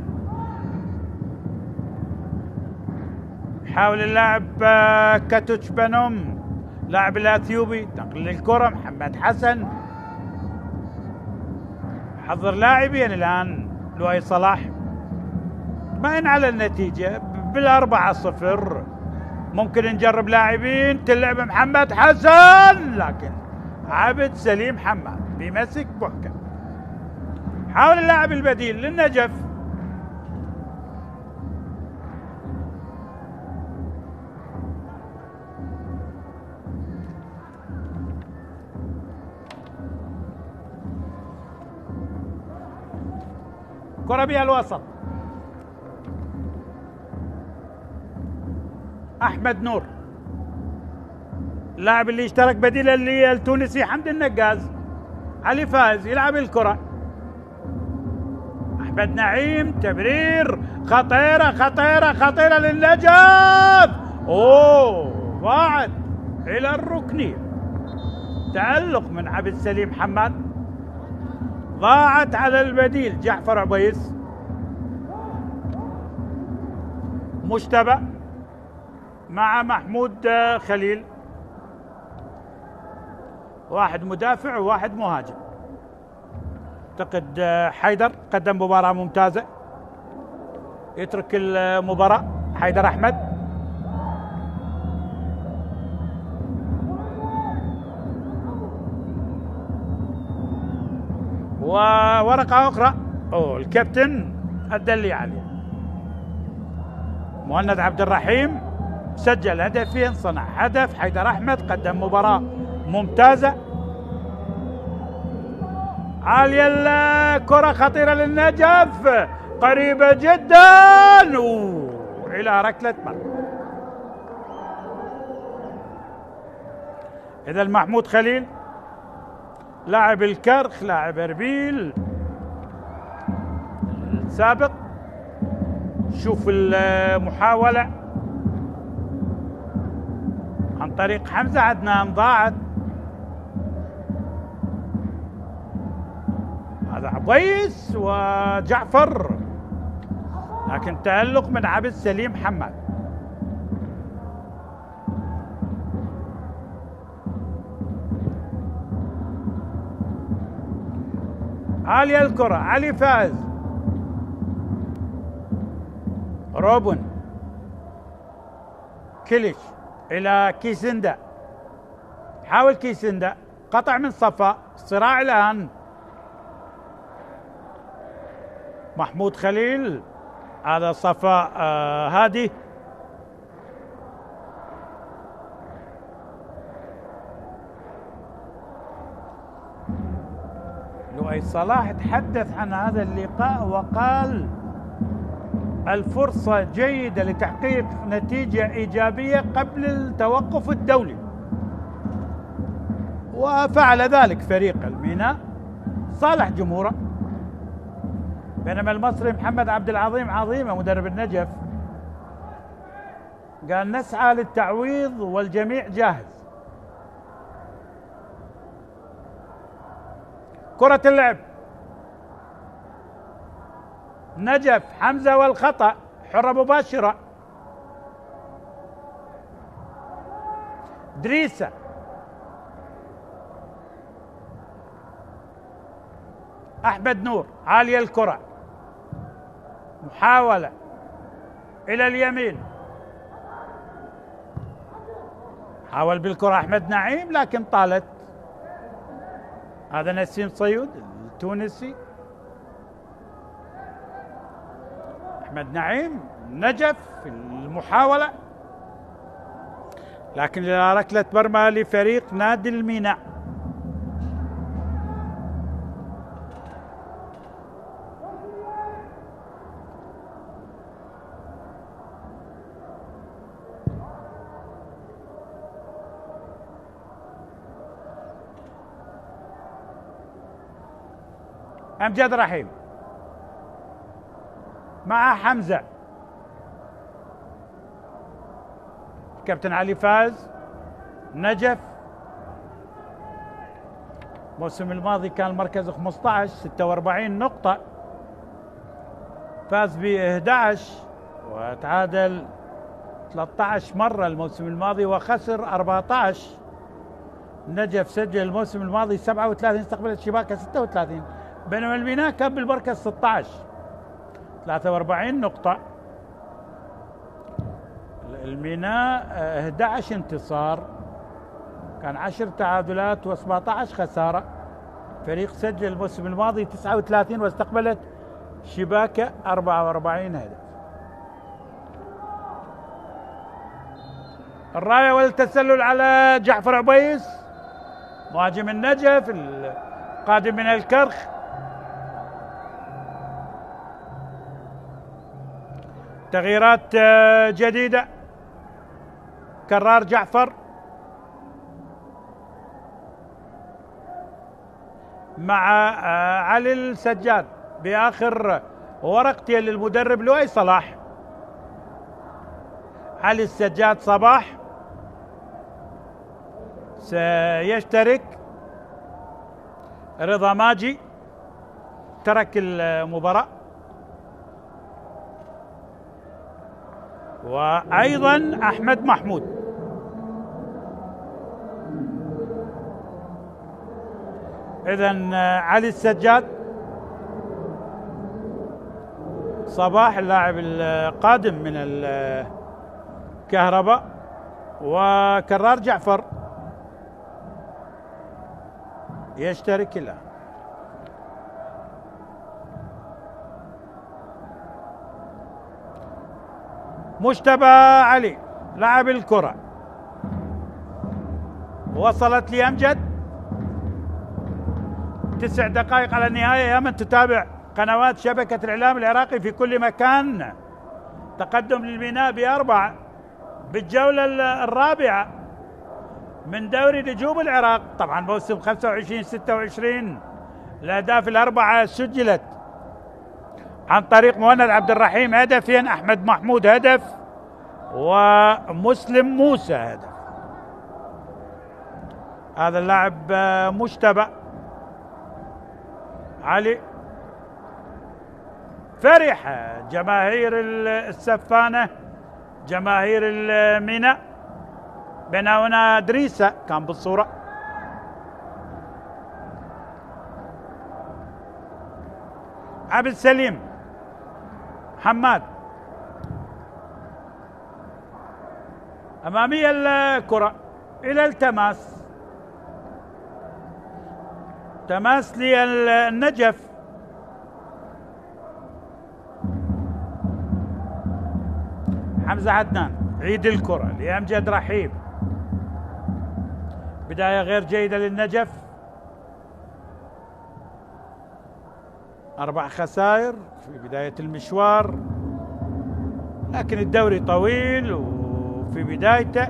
حاول اللاعب كاتوتش بنوم، لاعب الأثيوبي، نقل الكرة، محمد حسن، حضر لاعبين الآن لؤي صلاح، ما على النتيجة بال4-0. ممكن نجرب لاعبين تلعب محمد حسن، لكن عبد سليم حماد بيمسك محكم. حاول اللاعب البديل للنجف، كرة بها الوسط، أحمد نور اللاعب اللي اشترك بديلا للتونسي حمد النقاز. علي فايز يلعب الكرة، أحمد أحمد نعيم تمرير خطيرة خطيرة خطيرة للنجف. ضاعت إلى الركنية. تألق من عبد السليم حماد. ضاعت على البديل جعفر عبيس. مجتبى مع محمود خليل، واحد مدافع وواحد مهاجم. اعتقد حيدر قدم مباراة ممتازة، يترك المباراة حيدر أحمد. وورقة أخرى الكابتن أدى اللي عليه. مهند عبد الرحيم سجل هدفين، صنع هدف. حيدر أحمد قدم مباراة ممتازة. عالية الكرة خطيرة للنجف، قريبة جدا إلى ركلة مرمى. إذا محمود خليل لاعب الكرخ، لاعب اربيل السابق. شوف المحاولة عن طريق حمزة عدنان، ضاعت. هذا عبيس وجعفر، لكن تألق من عبد السليم حماد. عالية الكرة، علي فاز. روبن كليش إلى كيسندا. حاول كيسندا، قطع من صفا. صراع الآن. محمود خليل، هذا صفا هادي. لؤي صلاح تحدث عن هذا اللقاء وقال الفرصة جيدة لتحقيق نتيجة إيجابية قبل التوقف الدولي، وفعل ذلك فريق الميناء صالح جمهوره. بينما المصري محمد عبد العظيم عظيمة مدرب النجف قال نسعى للتعويض والجميع جاهز. كرة اللعب نجف، حمزة والخطأ، حرة مباشرة. دريسة أحمد نور، عالية الكرة، محاولة إلى اليمين. حاول بالكرة أحمد نعيم لكن طالت. هذا نسيم صيود التونسي. أحمد نعيم نجف في المحاولة، لكن إلى ركلة مرمى لفريق نادي الميناء. أمجد رحيم مع حمزة. كابتن علي فاز. نجف الموسم الماضي كان مركز 15، 46 نقطة، فاز ب 11 وتعادل 13 مرة الموسم الماضي وخسر 14. نجف سجل الموسم الماضي 37، استقبلت شباكه 36، بينما الميناء كان بالمركز 16 43 نقطة. الميناء 11 انتصار، كان 10 تعادلات و17 خسارة. فريق سجل الموسم الماضي 39 واستقبلت شباكه 44 هدف. الراية والتسلل على جعفر عبيس مهاجم النجف القادم من الكرخ. تغييرات جديدة. كرار جعفر مع علي السجاد بآخر وورقتين للمدرب لؤي صلاح. علي السجاد صباح سيشترك. رضا ماجي ترك المباراة، وأيضا أحمد محمود. إذن علي السجاد صباح اللاعب القادم من الكهرباء، وكرار جعفر يشترك الآن. مجتبى علي لاعب الكرة، وصلت لأمجد. 9 دقائق على النهاية. يا من تتابع قنوات شبكة الإعلام العراقي في كل مكان، تقدم للميناء ب4 بالجولة الرابعة من دوري نجوم العراق. طبعا موسم 25-26 الأهداف الأربعة سجلت عن طريق مهند عبد الرحيم هدفين، أحمد محمود هدف، ومسلم موسى هدف. هذا اللاعب مجتبى علي. فرح جماهير السفانة، جماهير الميناء. بينما هنا دريسة كان بالصورة. عبد السليم حماد أمامية الكرة إلى التماس، تماس للنجف. حمزة عدنان عيد الكرة لأمجد رحيم. بداية غير جيدة للنجف، 4 خسائر في بداية المشوار، لكن الدوري طويل وفي بدايته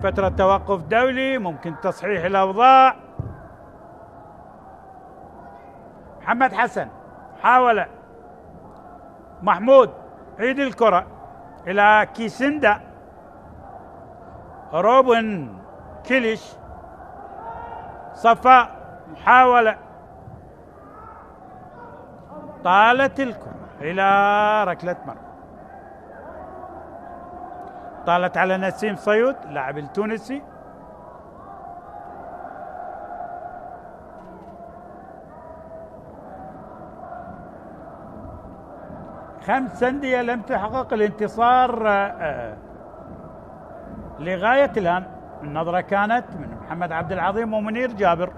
فترة توقف دولي، ممكن تصحيح الأوضاع. محمد حسن حاول، محمود عيد الكرة إلى كيسندا. روبن كيليش صفاء محاولة، طالت الكرة إلى ركلة مرمى، طالت على نسيم صيود اللاعب التونسي. خمس أندية لم تحقق الانتصار لغاية الآن. النظرة كانت من محمد عبد العظيم ومنير جابر،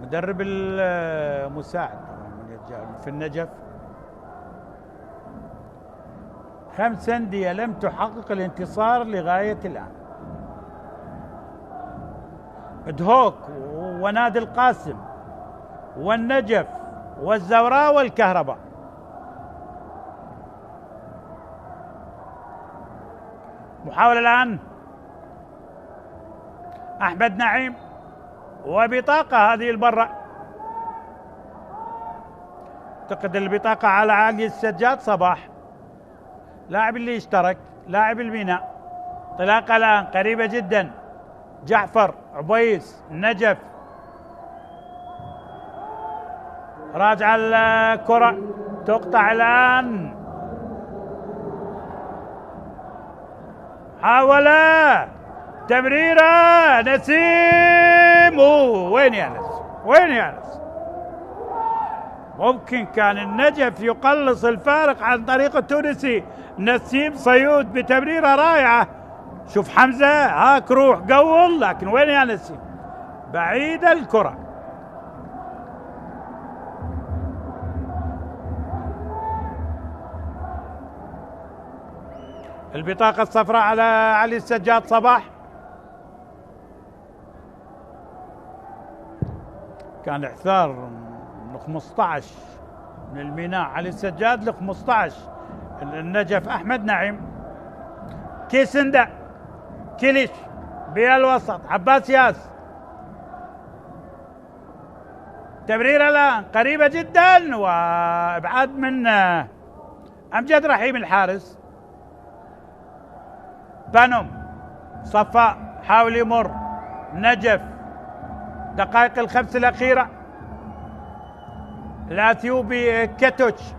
مدرب المساعد منير جابر في النجف. 5 أندية لم تحقق الانتصار لغاية الآن: دهوك ونادي القاسم والنجف والزوراء والكهرباء. محاولة الآن أحمد نعيم، وبطاقة هذه المرة اعتقد البطاقة على علي السجاد صباح، لاعب اللي اشترك، لاعب الميناء. انطلاقة الآن قريبة جدا، جعفر عبيس النجف، راجع الكرة تقطع الآن، حاول تمريرة نسيم. وين يا نس، وين يا نس؟ ممكن كان النجف يقلص الفارق عن طريق التونسي نسيم صيود بتمريرة رائعة. شوف حمزة، هاك روح قول، لكن وين يا نسيم؟ بعيدة الكرة. البطاقة الصفراء على علي السجاد صباح. كان اعثار من 15 من الميناء علي السجاد ل 15 النجف أحمد نعيم. كيسندا كيليش بالوسط، عباس ياس تمريرة الآن قريبة جدا، وإبعاد من أمجد رحيم الحارس. بانوم صفاء حاول يمر، نجف دقائق الخمس الأخيرة. الأثيوبي كيتوتش،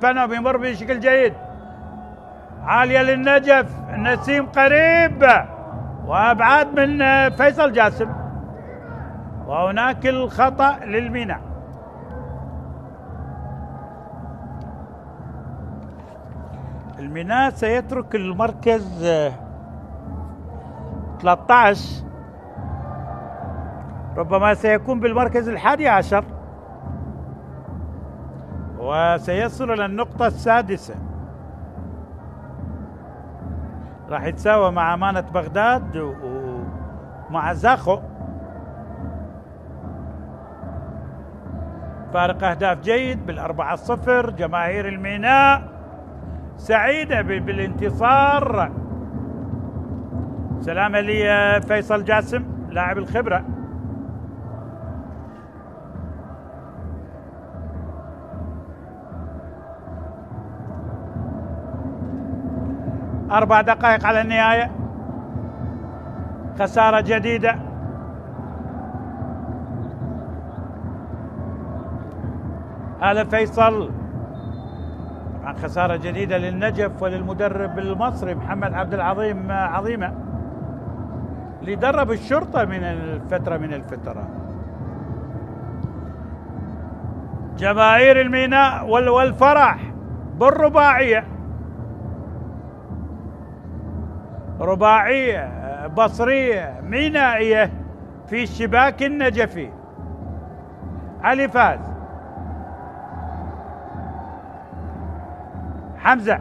بانوم يمر بشكل جيد، عالية للنجف، نسيم قريب، وأبعاد من فيصل جاسم، وهناك الخطأ للميناء. الميناء سيترك المركز 13، ربما سيكون بالمركز 11 وسيصل إلى النقطة السادسة. راح يتساوى مع أمانة بغداد ومع زاخو، فارق أهداف جيد بال4-0. جماهير الميناء سعيدة بالانتصار. سلامة لفيصل جاسم لاعب الخبرة. أربع دقائق على النهاية، خسارة جديدة. هذا فيصل، طبعا خسارة جديدة للنجف وللمدرب المصري محمد عبد العظيم عظيمة اللي درب الشرطة من الفترة. جماهير الميناء والفرح بالرباعية، رباعية بصرية مينائية في الشباك النجفي. علي فاز، حمزة،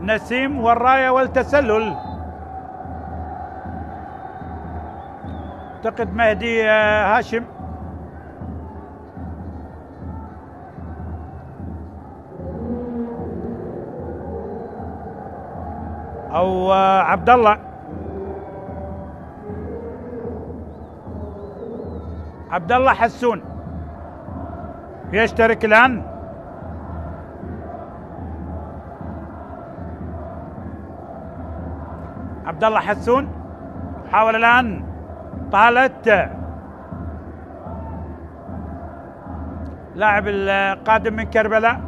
نسيم والراية والتسلل. اعتقد مهدي هاشم، أو عبد الله. عبد الله حسون يشترك الآن. عبد الله حسون حاول الآن، طالت لاعب القادم من كربلاء.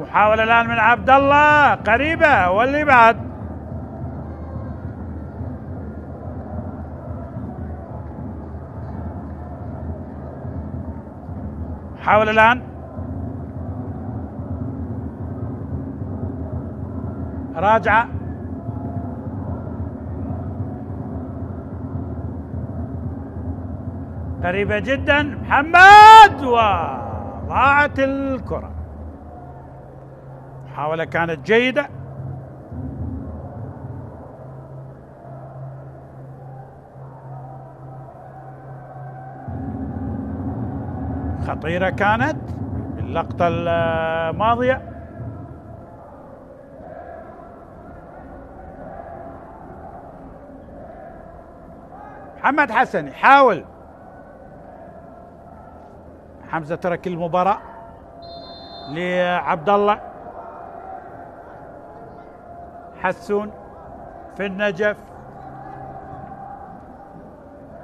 محاولة الآن من عبد الله قريبة، واللي بعد حاول الآن راجعة، قريبة جدا محمد، وضاعت الكرة. محاولة كانت جيدة، خطيرة كانت اللقطة الماضية. محمد حسن يحاول، حمزة ترك المباراة لعبد الله. حسون في النجف،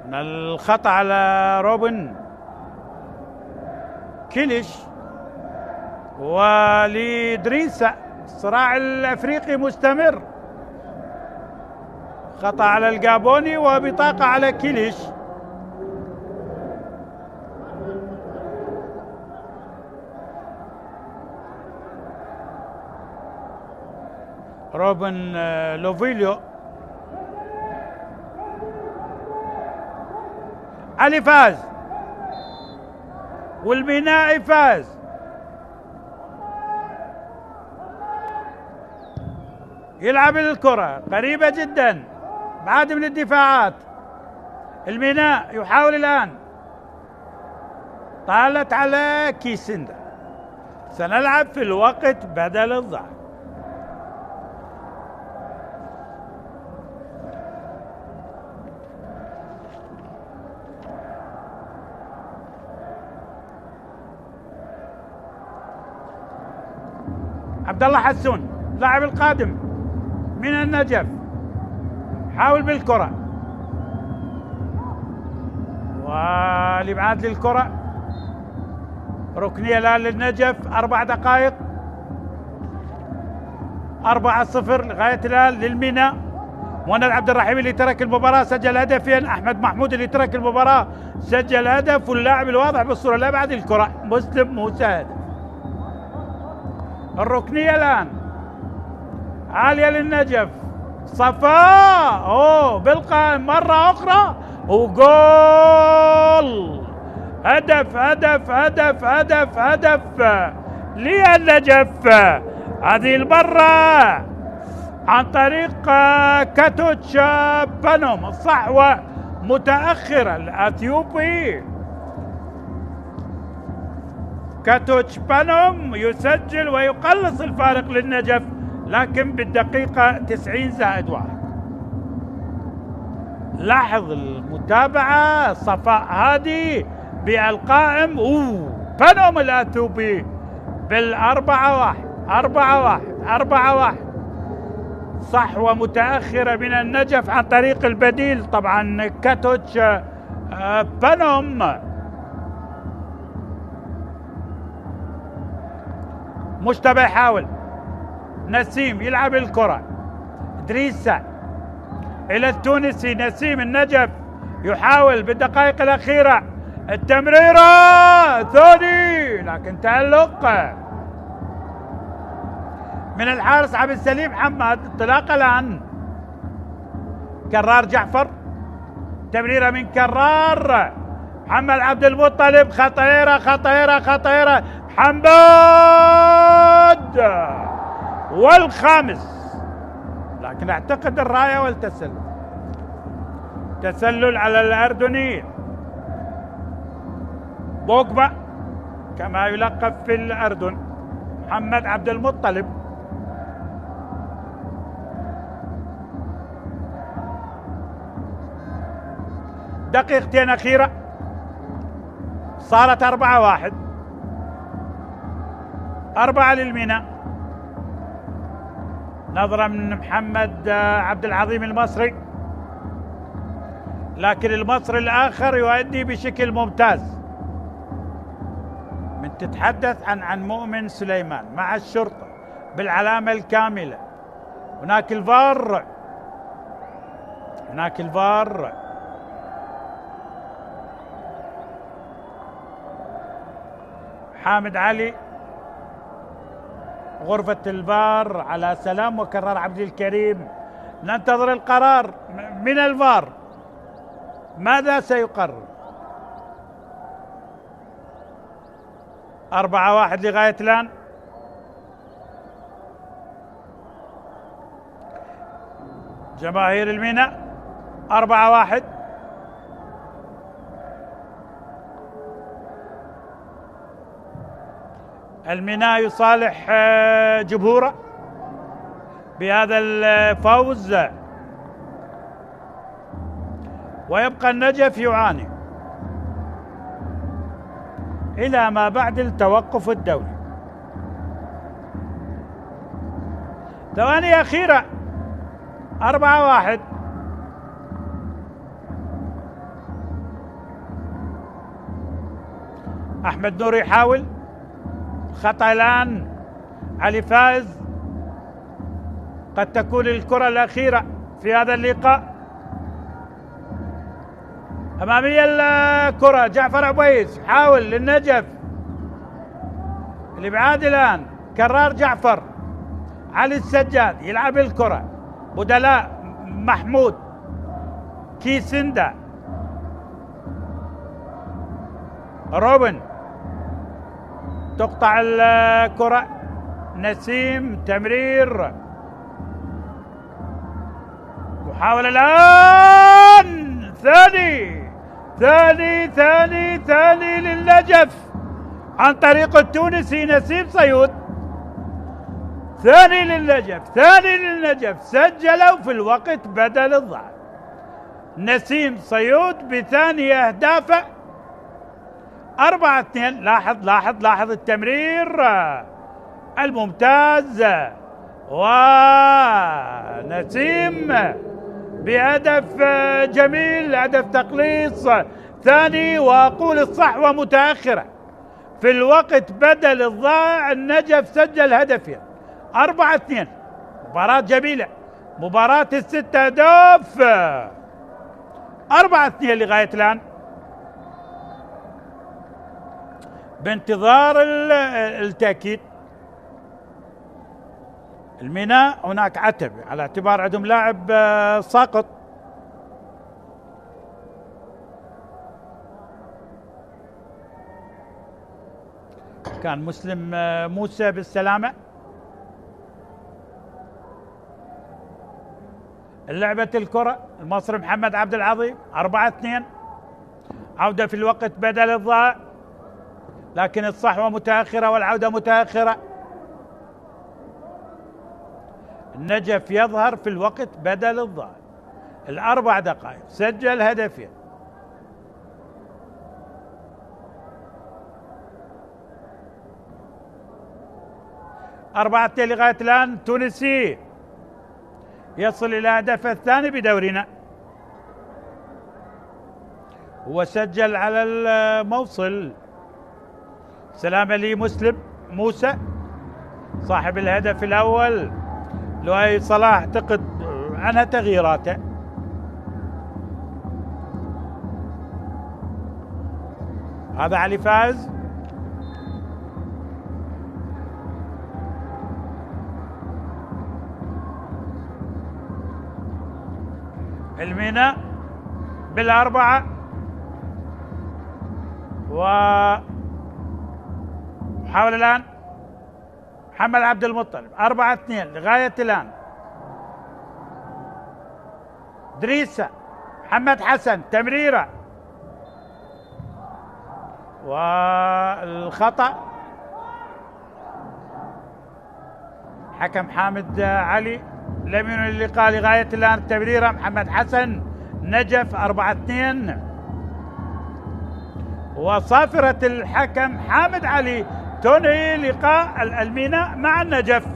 من الخطأ على روبن كيليش ولدريسة. الصراع الأفريقي مستمر، خطأ على الجابوني وبطاقة على كيليش. روبن لوفيليو. علي فاز والميناء فاز. يلعب الكرة قريبة جدا، بعد من الدفاعات. الميناء يحاول الآن، طالت على كيسندا. سنلعب في الوقت بدل الضعف. عبد الله حسون اللاعب القادم من النجف، حاول بالكرة والابعاد للكرة. ركنية الآن للنجف، 4 دقائق، 4-0 لغاية الآن للمينا. مهند عبد الرحيم اللي ترك المباراة سجل هدفين، أحمد محمود اللي ترك المباراة سجل هدف، واللاعب الواضح بالصورة لا بعد الكرة مسلم موسى هدف. الركنية الآن عالية للنجف، صفاء بالقائم مرة أخرى وجول. هدف هدف هدف هدف هدف للنجف، هذه المرة عن طريق كاتوتش بانوم، صحوة متأخرة الأثيوبي. كاتوتش بانوم يسجل ويقلص الفارق للنجف، لكن بالدقيقة 90+1. لاحظ المتابعة، صفاء هادي بالقائم، بانوم الأثيوبي بال4-1 4-1 صحوة متأخرة من النجف عن طريق البديل طبعا كاتوتش بانوم. مجتبى يحاول، نسيم يلعب الكرة، إدريسة إلى التونسي، نسيم النجف يحاول بالدقائق الأخيرة التمريرة ثاني، لكن تألق من الحارس عبد السليم محمد. انطلاقه الآن كرار جعفر، تمريرة من كرار محمد عبد المطلب، خطيرة خطيرة خطيرة محمد، والخامس، لكن اعتقد الراية والتسلل، تسلل على الأردني. بوجبا كما يلقب في الأردن، محمد عبد المطلب. دقيقتين أخيرة، صارت 4-1، 4 للمينا. نظرة من محمد عبد العظيم المصري، لكن المصري الآخر يؤدي بشكل ممتاز. من تتحدث عن مؤمن سليمان مع الشرطة بالعلامة الكاملة. هناك الفار، هناك الفار. حامد علي، غرفة الفار على سلام وكرر عبد الكريم. ننتظر القرار من الفار، ماذا سيقرر؟ 4-1 لغاية الآن. جماهير المينا 4-1. الميناء يصالح جمهوره بهذا الفوز، ويبقى النجف يعاني إلى ما بعد التوقف الدولي. ثواني أخيرة، 4-1. أحمد نور يحاول، خطأ الآن علي فائز، قد تكون الكرة الأخيرة في هذا اللقاء. أمامية الكرة، جعفر عبيس حاول للنجف، الإبعاد الآن كرار جعفر، علي السجاد يلعب الكرة، بدلاء محمود كيسندا، روبن، تقطع الكرة، نسيم تمرير، محاولة الآن، ثاني للنجف عن طريق التونسي نسيم صيود. ثاني للنجف، سجلوا في الوقت بدل الضعف. نسيم صيود بثاني أهدافه، 4-2. لاحظ التمرير الممتاز، ونسيم بهدف جميل، هدف تقليص ثاني، وأقول الصحوة متأخرة في الوقت بدل الضائع. النجف سجل هدفين، 4-2. مباراة جميلة، مباراة ال6 أهداف، 4-2 لغاية الآن. بانتظار التأكيد. الميناء هناك عتب على اعتبار عندهم لاعب ساقط. كان مسلم موسى بالسلامة. لعبة الكرة المصري محمد عبد العظيم، 4-2. عودة في الوقت بدل الضائع، لكن الصحوة متأخرة والعودة متأخرة. النجف يظهر في الوقت بدل الضائع، 4 دقائق سجل هدفين. أربعة لغاية الآن. تونسي يصل إلى هدفه الثاني بدورنا، وسجل على الموصل. سلامة لي مسلم موسى صاحب الهدف الأول. لؤي صلاح اعتقد عنها تغييراته. هذا علي فايز. الميناء بالأربعة، وحاول الآن محمد عبد المطلب. 4-2 لغاية الآن. دريسة محمد حسن، تمريرة والخطأ. حكم حامد علي لم ينهي اللقاء لغاية الآن. التمريرة محمد حسن، نجف 4-2. وصافرة الحكم حامد علي تنهي لقاء الميناء مع النجف.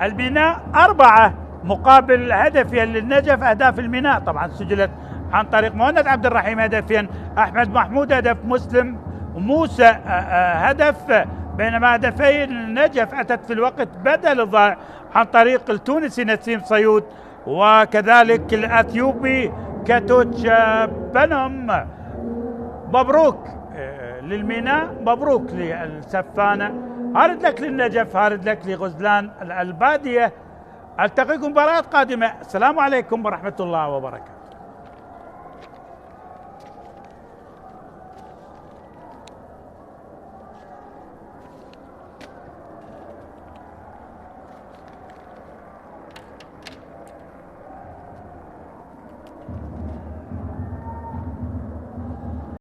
الميناء 4 مقابل هدفين للنجف. أهداف الميناء طبعا سجلت عن طريق مهند عبد الرحيم هدفين، أحمد محمود هدف، مسلم موسى هدف، بينما هدفي النجف أتت في الوقت بدل الضائع عن طريق التونسي نسيم صيود، وكذلك الأثيوبي كاتوتش بنم. مبروك للميناء، مبروك للسفانة، هارد لك للنجف، هارد لك لغزلان البادية. ألتقيكم مباراة قادمة. السلام عليكم ورحمة الله وبركاته.